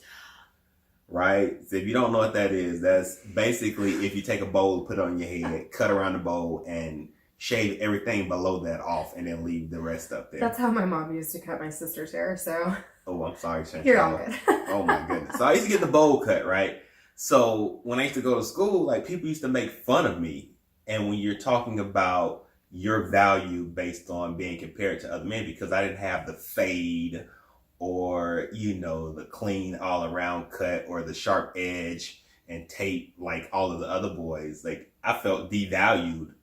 right? So if you don't know what that is, that's basically if you take a bowl, put it on your head, cut around the bowl, and shave everything below that off, and then leave the rest up there. That's how my mom used to cut my sister's hair, so. Oh, I'm sorry, Chantel. You're all good. Oh my goodness. So I used to get the bowl cut, right? So when I used to go to school, like, people used to make fun of me. And when you're talking about your value based on being compared to other men, because I didn't have the fade or, the clean all around cut or the sharp edge and tape like all of the other boys, like, I felt devalued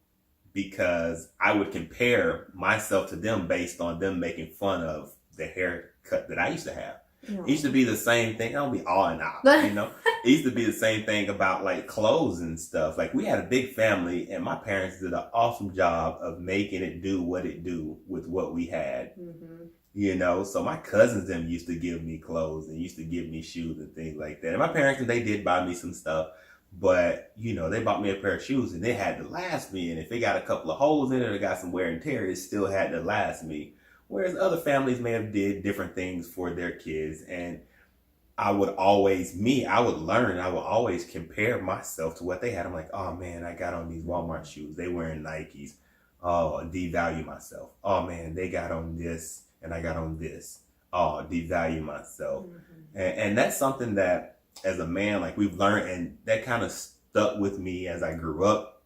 because I would compare myself to them based on them making fun of the haircut that I used to have. Yeah. It used to be the same thing. I don't be all and out, It used to be the same thing about like clothes and stuff. Like, we had a big family, and my parents did an awesome job of making it do what it do with what we had. So my cousins them used to give me clothes and used to give me shoes and things like that. And my parents, they did buy me some stuff, but they bought me a pair of shoes and they had to last me. And if it got a couple of holes in it or got some wear and tear, it still had to last me. Whereas other families may have did different things for their kids. And I would always compare myself to what they had. I'm like, oh man, I got on these Walmart shoes. They wearing Nikes. Oh, devalue myself. Oh man, they got on this and I got on this. Oh, devalue myself. And that's something that as a man, like, we've learned, and that kind of stuck with me as I grew up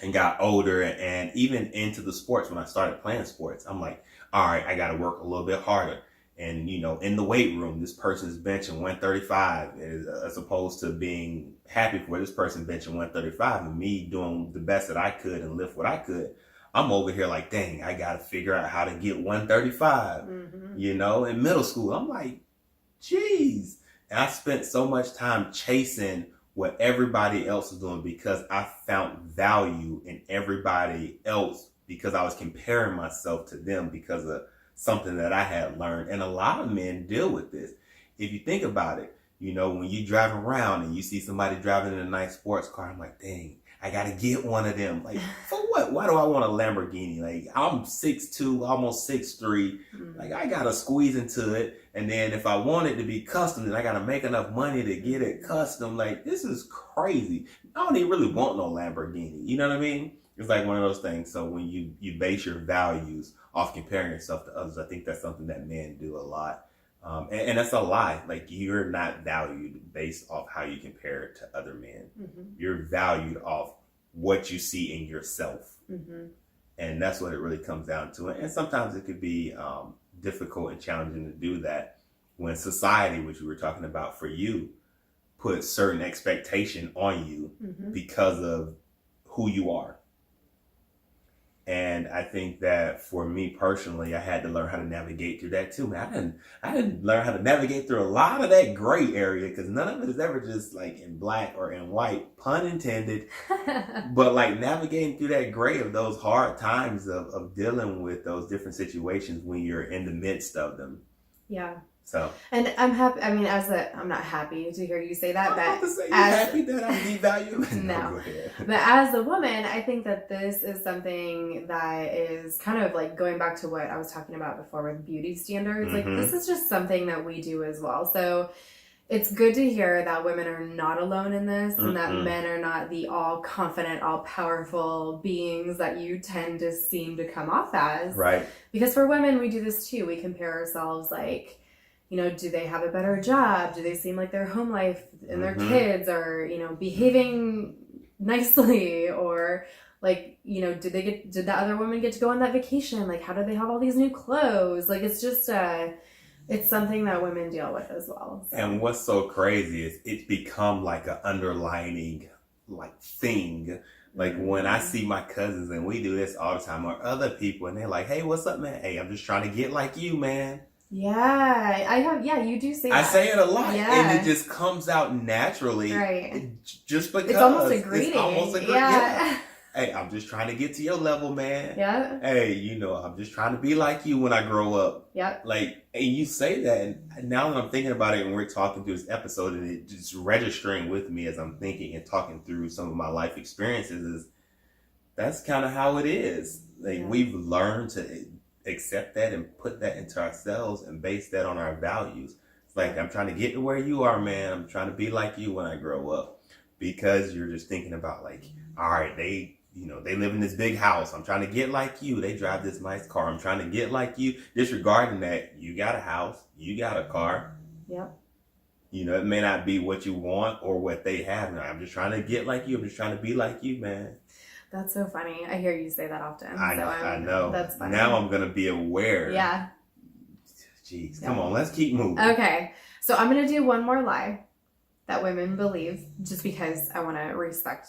and got older, and even into the sports. When I started playing sports, I'm like, all right, I got to work a little bit harder. And, in the weight room, this person's benching 135 as opposed to being happy for this person benching 135 and me doing the best that I could and lift what I could. I'm over here like, dang, I got to figure out how to get 135. In middle school, I'm like, geez. And I spent so much time chasing what everybody else was doing because I found value in everybody else because I was comparing myself to them because of something that I had learned. And a lot of men deal with this. If you think about it, you know, when you drive around and you see somebody driving in a nice sports car, I'm like, dang, I got to get one of them. Like, for what? Why do I want a Lamborghini? Like, I'm 6'2", almost 6'3". Like, I got to squeeze into it. And then if I want it to be custom, then I got to make enough money to get it custom. Like, this is crazy. I don't even really want no Lamborghini. You know what I mean? It's like one of those things. So when you base your values off comparing yourself to others, I think that's something that men do a lot. And that's a lie. Like, you're not valued based off how you compare it to other men. You're valued off what you see in yourself. And that's what it really comes down to. And sometimes it could be difficult and challenging to do that when society, which we were talking about for you, puts certain expectation on you because of who you are. And I think that for me personally, I had to learn how to navigate through that too. Man, I didn't learn how to navigate through a lot of that gray area because none of it is ever just like in black or in white, pun intended. But like navigating through that gray of those hard times of dealing with those different situations when you're in the midst of them. Yeah. So. And I'm happy. I mean, I'm not happy to hear you say that, I'm but about to say, you're happy that I'm devalued? No. Go ahead. But as a woman, I think that this is something that is kind of like going back to what I was talking about before with beauty standards. Like, this is just something that we do as well. So it's good to hear that women are not alone in this and that men are not the all confident, all powerful beings that you tend to seem to come off as. Right. Because for women, we do this too. We compare ourselves like, you know, do they have a better job? Do they seem like their home life and their kids are, you know, behaving nicely? Or like, you know, did the other woman get to go on that vacation? Like, how did they have all these new clothes? Like, it's just, it's something that women deal with as well. So. And what's so crazy is it's become like an underlining like thing. Like when I see my cousins and we do this all the time or other people and they're like, hey, what's up, man? Hey, I'm just trying to get like you, man. Yeah, you do say that. I say it a lot, yeah. and it just comes out naturally. Right. Just because. It's almost a greeting. Yeah. Hey, I'm just trying to get to your level, man. Yeah. Hey, you know, I'm just trying to be like you when I grow up. Yep. Like, and you say that, and now that I'm thinking about it and we're talking through this episode and it just registering with me as I'm thinking and talking through some of my life experiences is that's kind of how it is. Like, we've learned to accept that and put that into ourselves and base that on our values. It's like, I'm trying to get to where you are, man. I'm trying to be like you when I grow up, because you're just thinking about like, all right, they live in this big house. I'm trying to get like you. They drive this nice car. I'm trying to get like you. Disregarding that you got a house, you got a car. Yep. You know, it may not be what you want or what they have. No, I'm just trying to get like you. I'm just trying to be like you, man. That's so funny. I hear you say that often. I know. That's funny. Now I'm going to be aware. Yeah. Jeez, come on. Let's keep moving. Okay. So I'm going to do one more lie that women believe just because I want to respect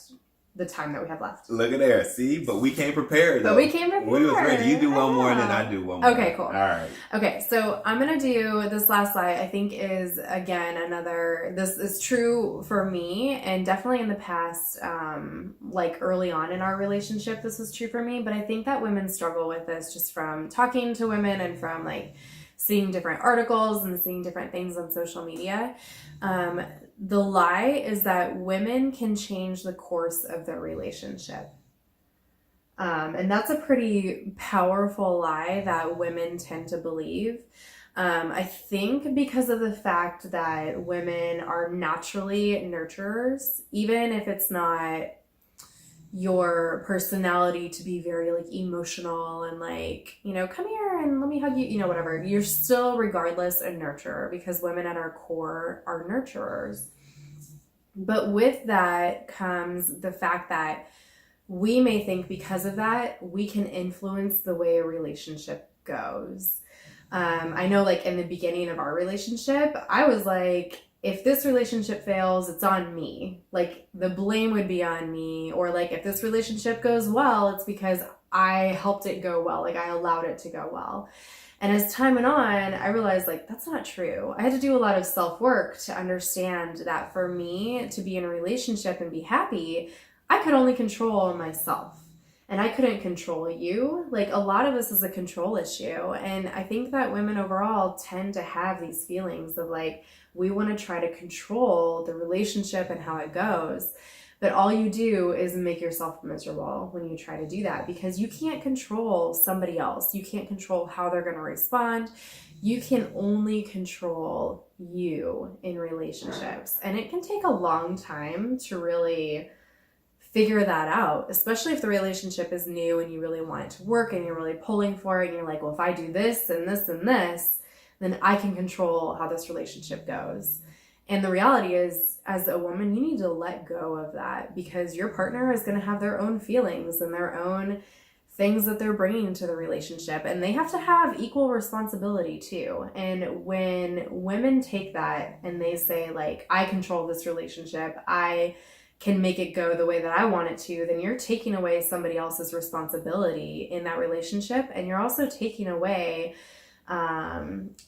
the time that we have left. Look at there. See? But we came prepared, though. But we came prepared. We was ready. You do one more and then I do one more. Okay, cool. All right. Okay, so I'm going to do this last lie. I think is, again, this is true for me and definitely in the past, like early on in our relationship, this was true for me. But I think that women struggle with this just from talking to women and from like seeing different articles and seeing different things on social media. The lie is that women can change the course of their relationship. And that's a pretty powerful lie that women tend to believe. I think because of the fact that women are naturally nurturers, even if it's not your personality to be very like emotional and like, you know, come here and let me hug you, you know, whatever. You're still regardless a nurturer because women at our core are nurturers. But with that comes the fact that we may think because of that, we can influence the way a relationship goes. I know like in the beginning of our relationship, I was like, if this relationship fails, it's on me. Like the blame would be on me. Or like if this relationship goes well, it's because I helped it go well. Like I allowed it to go well. And as time went on, I realized like that's not true. I had to do a lot of self-work to understand that for me to be in a relationship and be happy, I could only control myself. And I couldn't control you. Like a lot of this is a control issue. And I think that women overall tend to have these feelings of like, we want to try to control the relationship and how it goes. But all you do is make yourself miserable when you try to do that because you can't control somebody else. You can't control how they're going to respond. You can only control you in relationships. And it can take a long time to really figure that out, especially if the relationship is new and you really want it to work and you're really pulling for it and you're like, well, if I do this and this and this, then I can control how this relationship goes. And the reality is, as a woman, you need to let go of that because your partner is going to have their own feelings and their own things that they're bringing to the relationship, and they have to have equal responsibility too. And when women take that and they say like, I control this relationship, I can make it go the way that I want it to, then you're taking away somebody else's responsibility in that relationship. And you're also taking away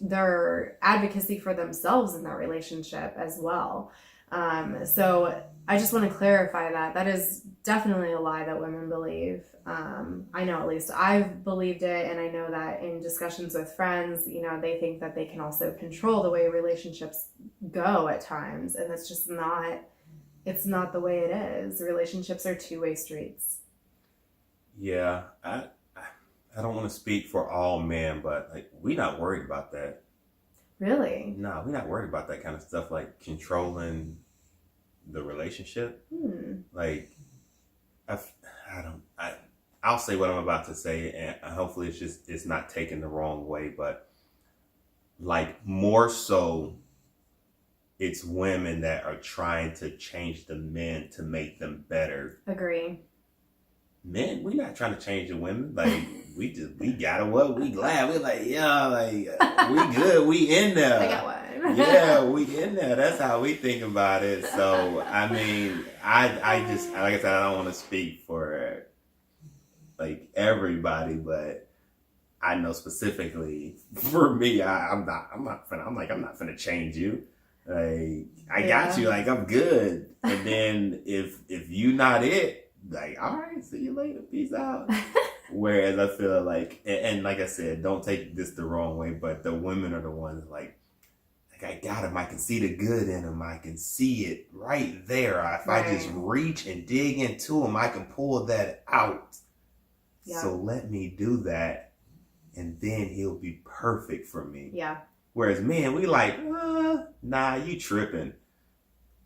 their advocacy for themselves in that relationship as well. So I just want to clarify that. That is definitely a lie that women believe. I know at least I've believed it, and I know that in discussions with friends, you know, they think that they can also control the way relationships go at times, and that's just not, it's not the way it is. Relationships are two-way streets. Yeah, I don't want to speak for all men, but like we not worried about that. Really? No, we're not worried about that kind of stuff, like controlling the relationship. Like, I'll say what I'm about to say, and hopefully it's not taken the wrong way, but like more so, it's women that are trying to change the men to make them better. Agree. Men, we're not trying to change the women. Like we got it. What we glad we like, yeah, like we good. We in there. I got one. Yeah, we in there. That's how we think about it. So I mean, I just like I said, I don't want to speak for like everybody, but I know specifically for me, I'm not finna change you. Like I got you. Like I'm good. And then if you not it. Like, all right, see you later. Peace out. Whereas I feel like, and like I said, don't take this the wrong way, but the women are the ones like I got him. I can see the good in him. I can see it right there. If I just reach and dig into him, I can pull that out. Yeah. So let me do that, and then he'll be perfect for me. Yeah. Whereas men, we like, nah, you tripping.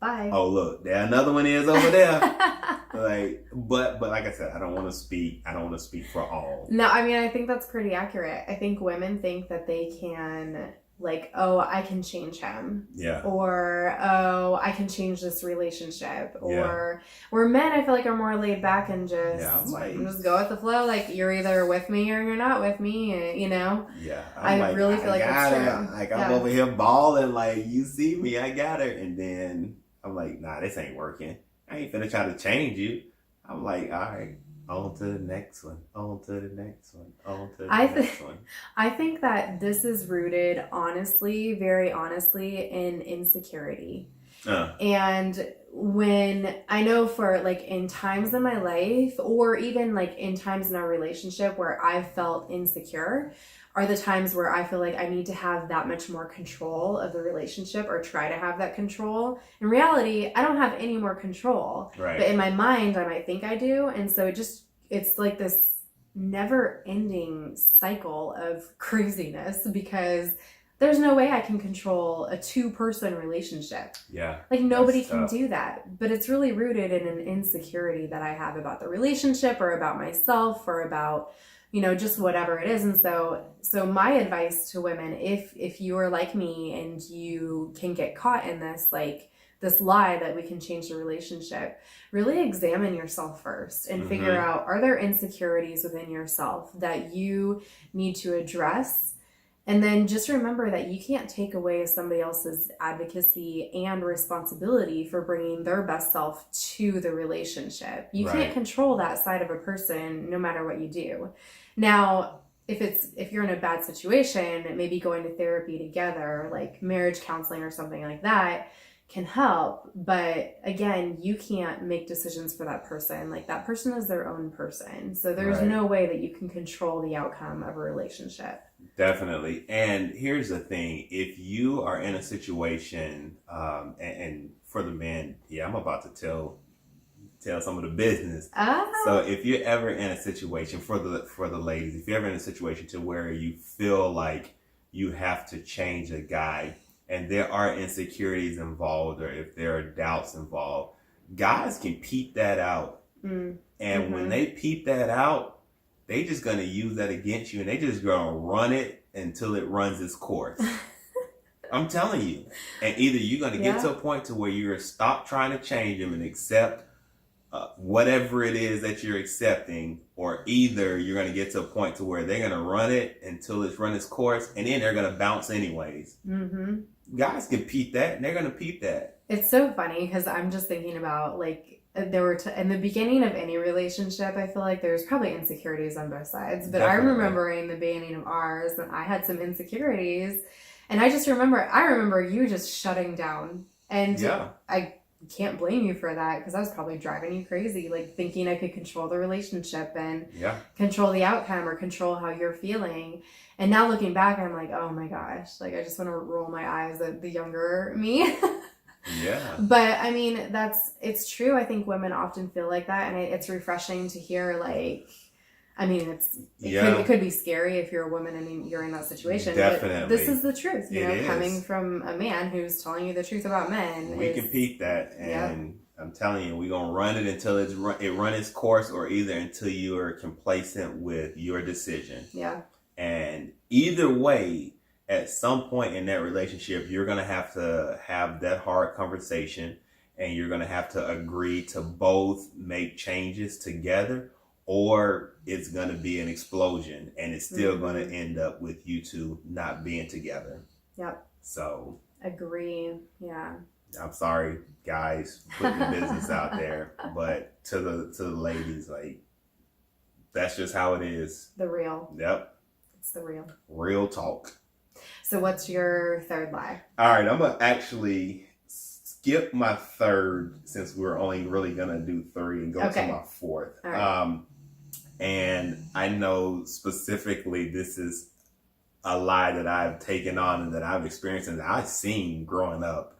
Bye. Oh, look, there another one is over there. Like, but like I said, I don't want to speak for all. No, I mean, I think that's pretty accurate. I think women think that they can, like, oh, I can change him. Yeah. Or, oh, I can change this relationship. Or, where men, I feel like, are more laid back and just go with the flow. Like, you're either with me or you're not with me, you know? Yeah. I really feel like that's true. Like, I'm over here balling, like, you see me, I got her. And then I'm like, nah, this ain't working. I ain't finna try to change you. I'm like, all right, on to the next one, on to the next one, on to the next one. I think that this is rooted, honestly, very honestly, in insecurity. And when I know for like in times in my life, or even like in times in our relationship where I've felt insecure, are the times where I feel like I need to have that much more control of the relationship or try to have that control. In reality, I don't have any more control. Right. But in my mind, I might think I do. And so it's like this never ending cycle of craziness because there's no way I can control a 2-person relationship. Yeah. Like nobody can do that. But it's really rooted in an insecurity that I have about the relationship or about myself or about, you know, just whatever it is. And so my advice to women, if you are like me and you can get caught in this, like this lie that we can change the relationship, really examine yourself first and figure out, are there insecurities within yourself that you need to address? And then just remember that you can't take away somebody else's advocacy and responsibility for bringing their best self to the relationship. You can't control that side of a person no matter what you do. Now, if you're in a bad situation, maybe going to therapy together, like marriage counseling or something like that, can help. But again, you can't make decisions for that person. Like, that person is their own person. So there's Right. no way that you can control the outcome of a relationship. Definitely. And here's the thing. If you are in a situation, and for the men, yeah, I'm about to tell some of the business. So if you're ever in a situation, for the ladies, if you're ever in a situation to where you feel like you have to change a guy and there are insecurities involved, or if there are doubts involved, guys can peep that out. And when they peep that out, they just going to use that against you, and they just going to run it until it runs its course. I'm telling you. And either you're going to get to a point to where you're stop trying to change them and accept whatever it is that you're accepting, or either you're going to get to a point to where they're going to run it until it's run its course, and then they're going to bounce anyways. Guys can peep that, and they're going to peep that. It's so funny because I'm just thinking about, like, there were in the beginning of any relationship, I feel like there's probably insecurities on both sides. But Definitely. I remember in the beginning of ours, and I had some insecurities, and I remember you just shutting down, and I can't blame you for that, because I was probably driving you crazy, like thinking I could control the relationship and control the outcome or control how you're feeling. And now looking back, I'm like, oh my gosh, like, I just want to roll my eyes at the younger me. But I mean, it's true. I think women often feel like that, and it's refreshing to hear. Like, I mean, it could be scary if you're a woman and you're in that situation. Definitely. But this is the truth, coming from a man who's telling you the truth about men. We can peep that, and I'm telling you, we're going to run it until it run its course, or either until you are complacent with your decision. And either way, at some point in that relationship, you're going to have that hard conversation, and you're going to have to agree to both make changes together, or it's going to be an explosion, and it's still going to end up with you two not being together. So agree. I'm sorry, guys, putting the business out there, but to the ladies, like, that's just how it is. The real. It's the Real talk. So what's your third lie? All right, I'm going to actually skip my third, since we're only really going to do three, and go to my fourth. Right. And I know specifically this is a lie that I've taken on and that I've experienced and that I've seen growing up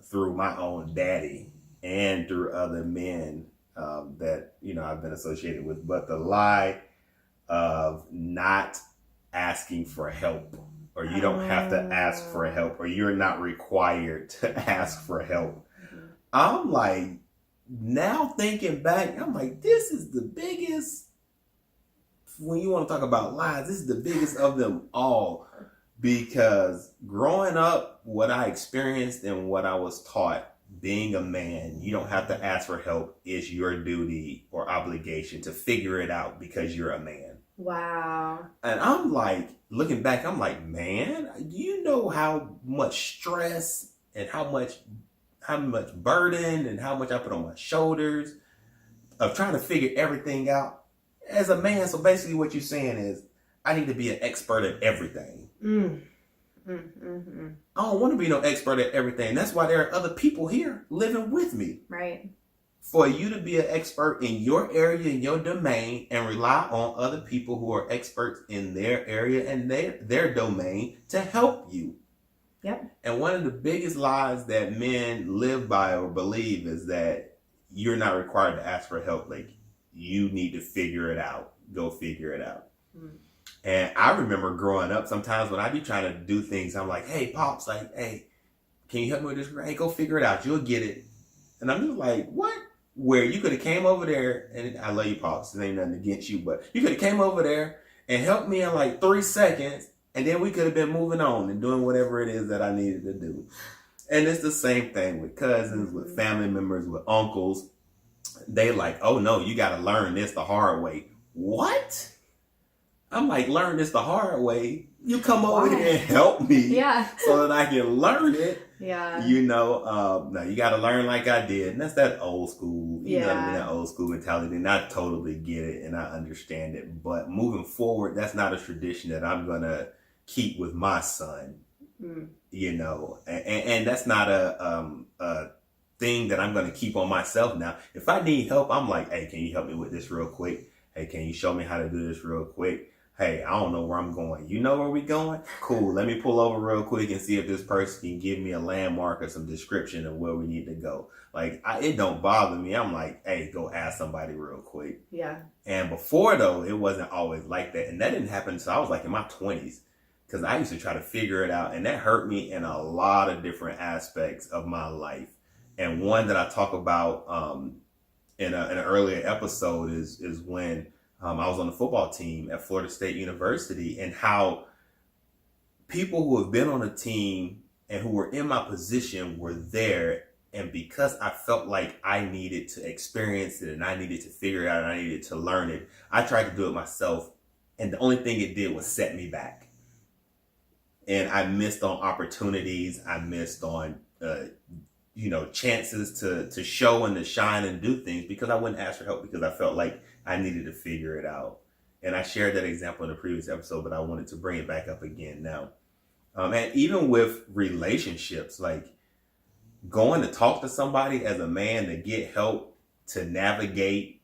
through my own daddy and through other men that, I've been associated with. But the lie of not asking for help, or you don't have to ask for help, or you're not required to ask for help. I'm like, now thinking back, I'm like, this is the biggest, when you want to talk about lies, this is the biggest of them all. Because growing up, what I experienced and what I was taught, being a man, you don't have to ask for help. It's your duty or obligation to figure it out because you're a man. Wow. And I'm like, looking back, I'm like, man, do you know how much stress and how much burden and how much I put on my shoulders of trying to figure everything out as a man? So basically what you're saying is, I need to be an expert at everything. I don't want to be no expert at everything. That's why there are other people here living with me. Right. For you to be an expert in your area, in your domain, and rely on other people who are experts in their area and their domain to help you. Yep. And one of the biggest lies that men live by or believe is that you're not required to ask for help. Like, you need to figure it out. Go figure it out. And I remember growing up, sometimes when I be trying to do things, I'm like, hey, Pops, like, hey, can you help me with this? Hey, go figure it out. You'll get it. And I'm just like, what? Where you could have came over there, and I love you, Pops. There ain't nothing against you, but you could have came over there and helped me in like 3 seconds, and then we could have been moving on and doing whatever it is that I needed to do. And it's the same thing with cousins, with family members, with uncles. They like, oh no, you got to learn this the hard way. What? I'm like, learn this the hard way. You come over here and help me so that I can learn it. Yeah. Now you got to learn like I did. And that's that old school, you know what I mean? That old school mentality. And I totally get it and I understand it. But moving forward, that's not a tradition that I'm going to keep with my son, and that's not a thing that I'm going to keep on myself now. If I need help, I'm like, hey, can you help me with this real quick? Hey, can you show me how to do this real quick? Hey, I don't know where I'm going. You know where we going? Cool. Let me pull over real quick and see if this person can give me a landmark or some description of where we need to go. Like, it don't bother me. I'm like, hey, go ask somebody real quick. Yeah. And before, though, it wasn't always like that. And that didn't happen until I was like in my 20s. Because I used to try to figure it out. And that hurt me in a lot of different aspects of my life. And one that I talk about in an earlier episode is when I was on the football team at Florida State University, and how people who have been on a team and who were in my position were there. And because I felt like I needed to experience it and I needed to figure it out and I needed to learn it, I tried to do it myself. And the only thing it did was set me back. And I missed on opportunities. I missed on, chances to show and to shine and do things because I wouldn't ask for help because I felt like I needed to figure it out. And I shared that example in the previous episode, but I wanted to bring it back up again now. And even with relationships, like going to talk to somebody as a man to get help to navigate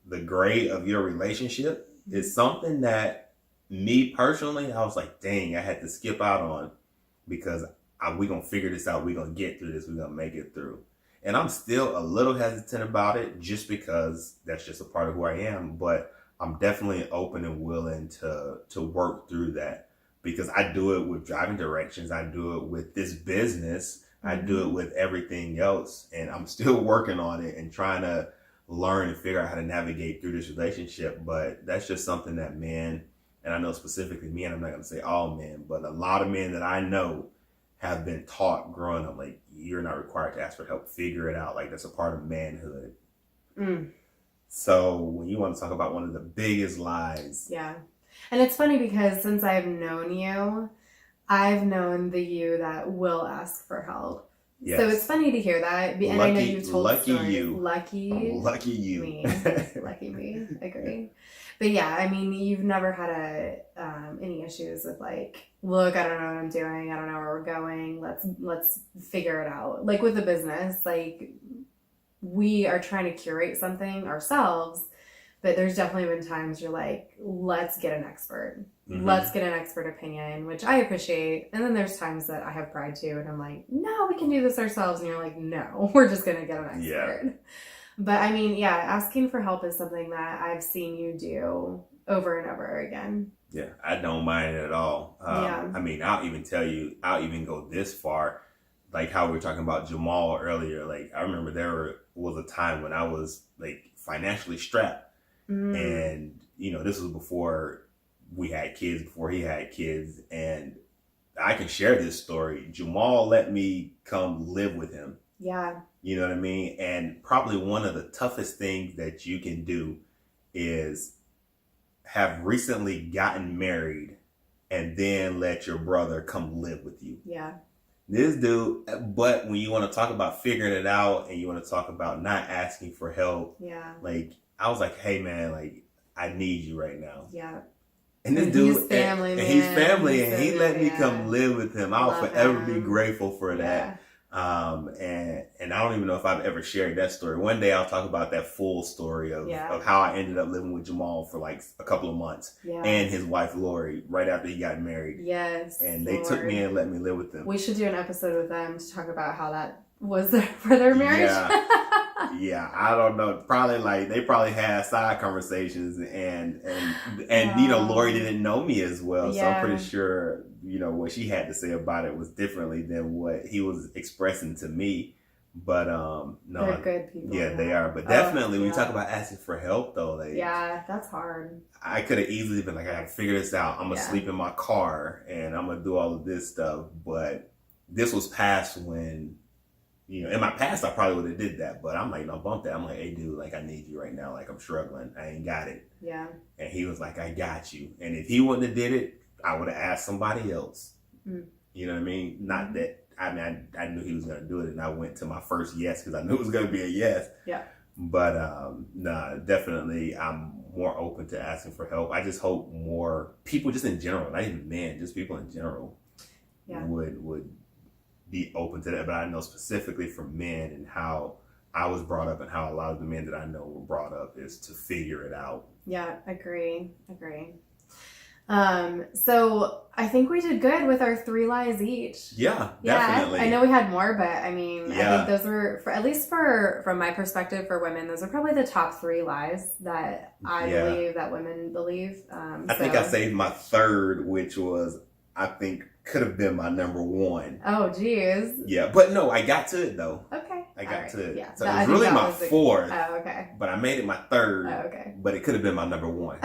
the gray of your relationship is something that me personally, I was like, dang, I had to skip out on because we're going to figure this out. We're going to get through this. We're going to make it through. And I'm still a little hesitant about it just because that's just a part of who I am. But I'm definitely open and willing to work through that because I do it with driving directions. I do it with this business. I do it with everything else. And I'm still working on it and trying to learn and figure out how to navigate through this relationship. But that's just something that men, and I know specifically men, I'm not going to say all men, but a lot of men that I know have been taught growing up, like, you're not required to ask for help. Figure it out. Like, that's a part of manhood. So when you want to talk about one of the biggest lies. Yeah. And it's funny because since I've known you, I've known the you that will ask for help. Yes. So it's funny to hear that. And I know you've told stories. Lucky you. Me. Lucky me. Agree. But yeah, I mean, you've never had any issues with like, look, I don't know what I'm doing. I don't know where we're going. Let's figure it out. Like with the business, like we are trying to curate something ourselves, but there's definitely been times you're like, let's get an expert. Let's get an expert opinion, which I appreciate. And then there's times that I have pride too, and I'm like, no, we can do this ourselves. And you're like, no, we're just going to get an expert. Yeah. But I mean, yeah, asking for help is something that I've seen you do over and over again. Yeah, I don't mind it at all. I mean, I'll even go this far, like how we were talking about Jamal earlier. Like, I remember there was a time when I was like financially strapped. And, this was before we had kids, before he had kids. And I can share this story. Jamal let me come live with him. Yeah. You know what I mean? And probably one of the toughest things that you can do is have recently gotten married and then let your brother come live with you. Yeah. This dude, but when you want to talk about figuring it out and you want to talk about not asking for help, like, I was like, hey man, like, I need you right now. Yeah. And this dude, he's family, and he let me come live with him. I'll forever be grateful for that. And I don't even know if I've ever shared that story. One day I'll talk about that full story of how I ended up living with Jamal for like a couple of months and his wife Lori right after he got married. Yes. And they took me and let me live with them. We should do an episode with them to talk about how that was for their marriage. Yeah, I don't know. They probably had side conversations and Lori didn't know me as well. So I'm pretty sure, what she had to say about it was differently than what he was expressing to me. But no, they're good people. Yeah, they are. But definitely when you talk about asking for help though, like, that's hard. I could have easily been like, I gotta figure this out. I'm gonna sleep in my car and I'm gonna do all of this stuff. But this was past when, in my past, I probably would have did that, but I'm like, no, bump that. I'm like, hey, dude, like, I need you right now. Like, I'm struggling. I ain't got it. Yeah. And he was like, I got you. And if he wouldn't have did it, I would have asked somebody else. You know what I mean? Not that I mean, I knew he was going to do it, and I went to my first yes because I knew it was going to be a yes. Yeah. But nah, definitely, I'm more open to asking for help. I just hope more people, just in general, not even men, just people in general, would be open to that. But I know specifically for men and how I was brought up and how a lot of the men that I know were brought up is to figure it out. Yeah, agree. So I think we did good with our 3 lies each. Yeah, definitely. I know we had more, but I mean, Yeah. I think those were, at least from my perspective for women, those are probably the top 3 lies that I believe that women believe. I think I saved my third, which was, I think, could have been my number 1. Oh, geez. Yeah, but no, I got to it though. Okay. I got to it. Yeah. So it was really my 4th. Oh, okay. But I made it my 3rd. Oh, okay. But it could have been my number 1.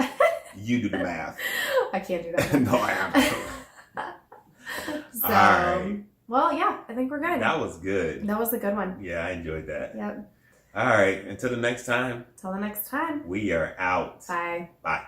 You do the math. I can't do that. No, I haven't. So, all right. Well, yeah, I think we're good. That was good. That was a good one. Yeah, I enjoyed that. Yep. All right. Until the next time. Till the next time. We are out. Bye. Bye.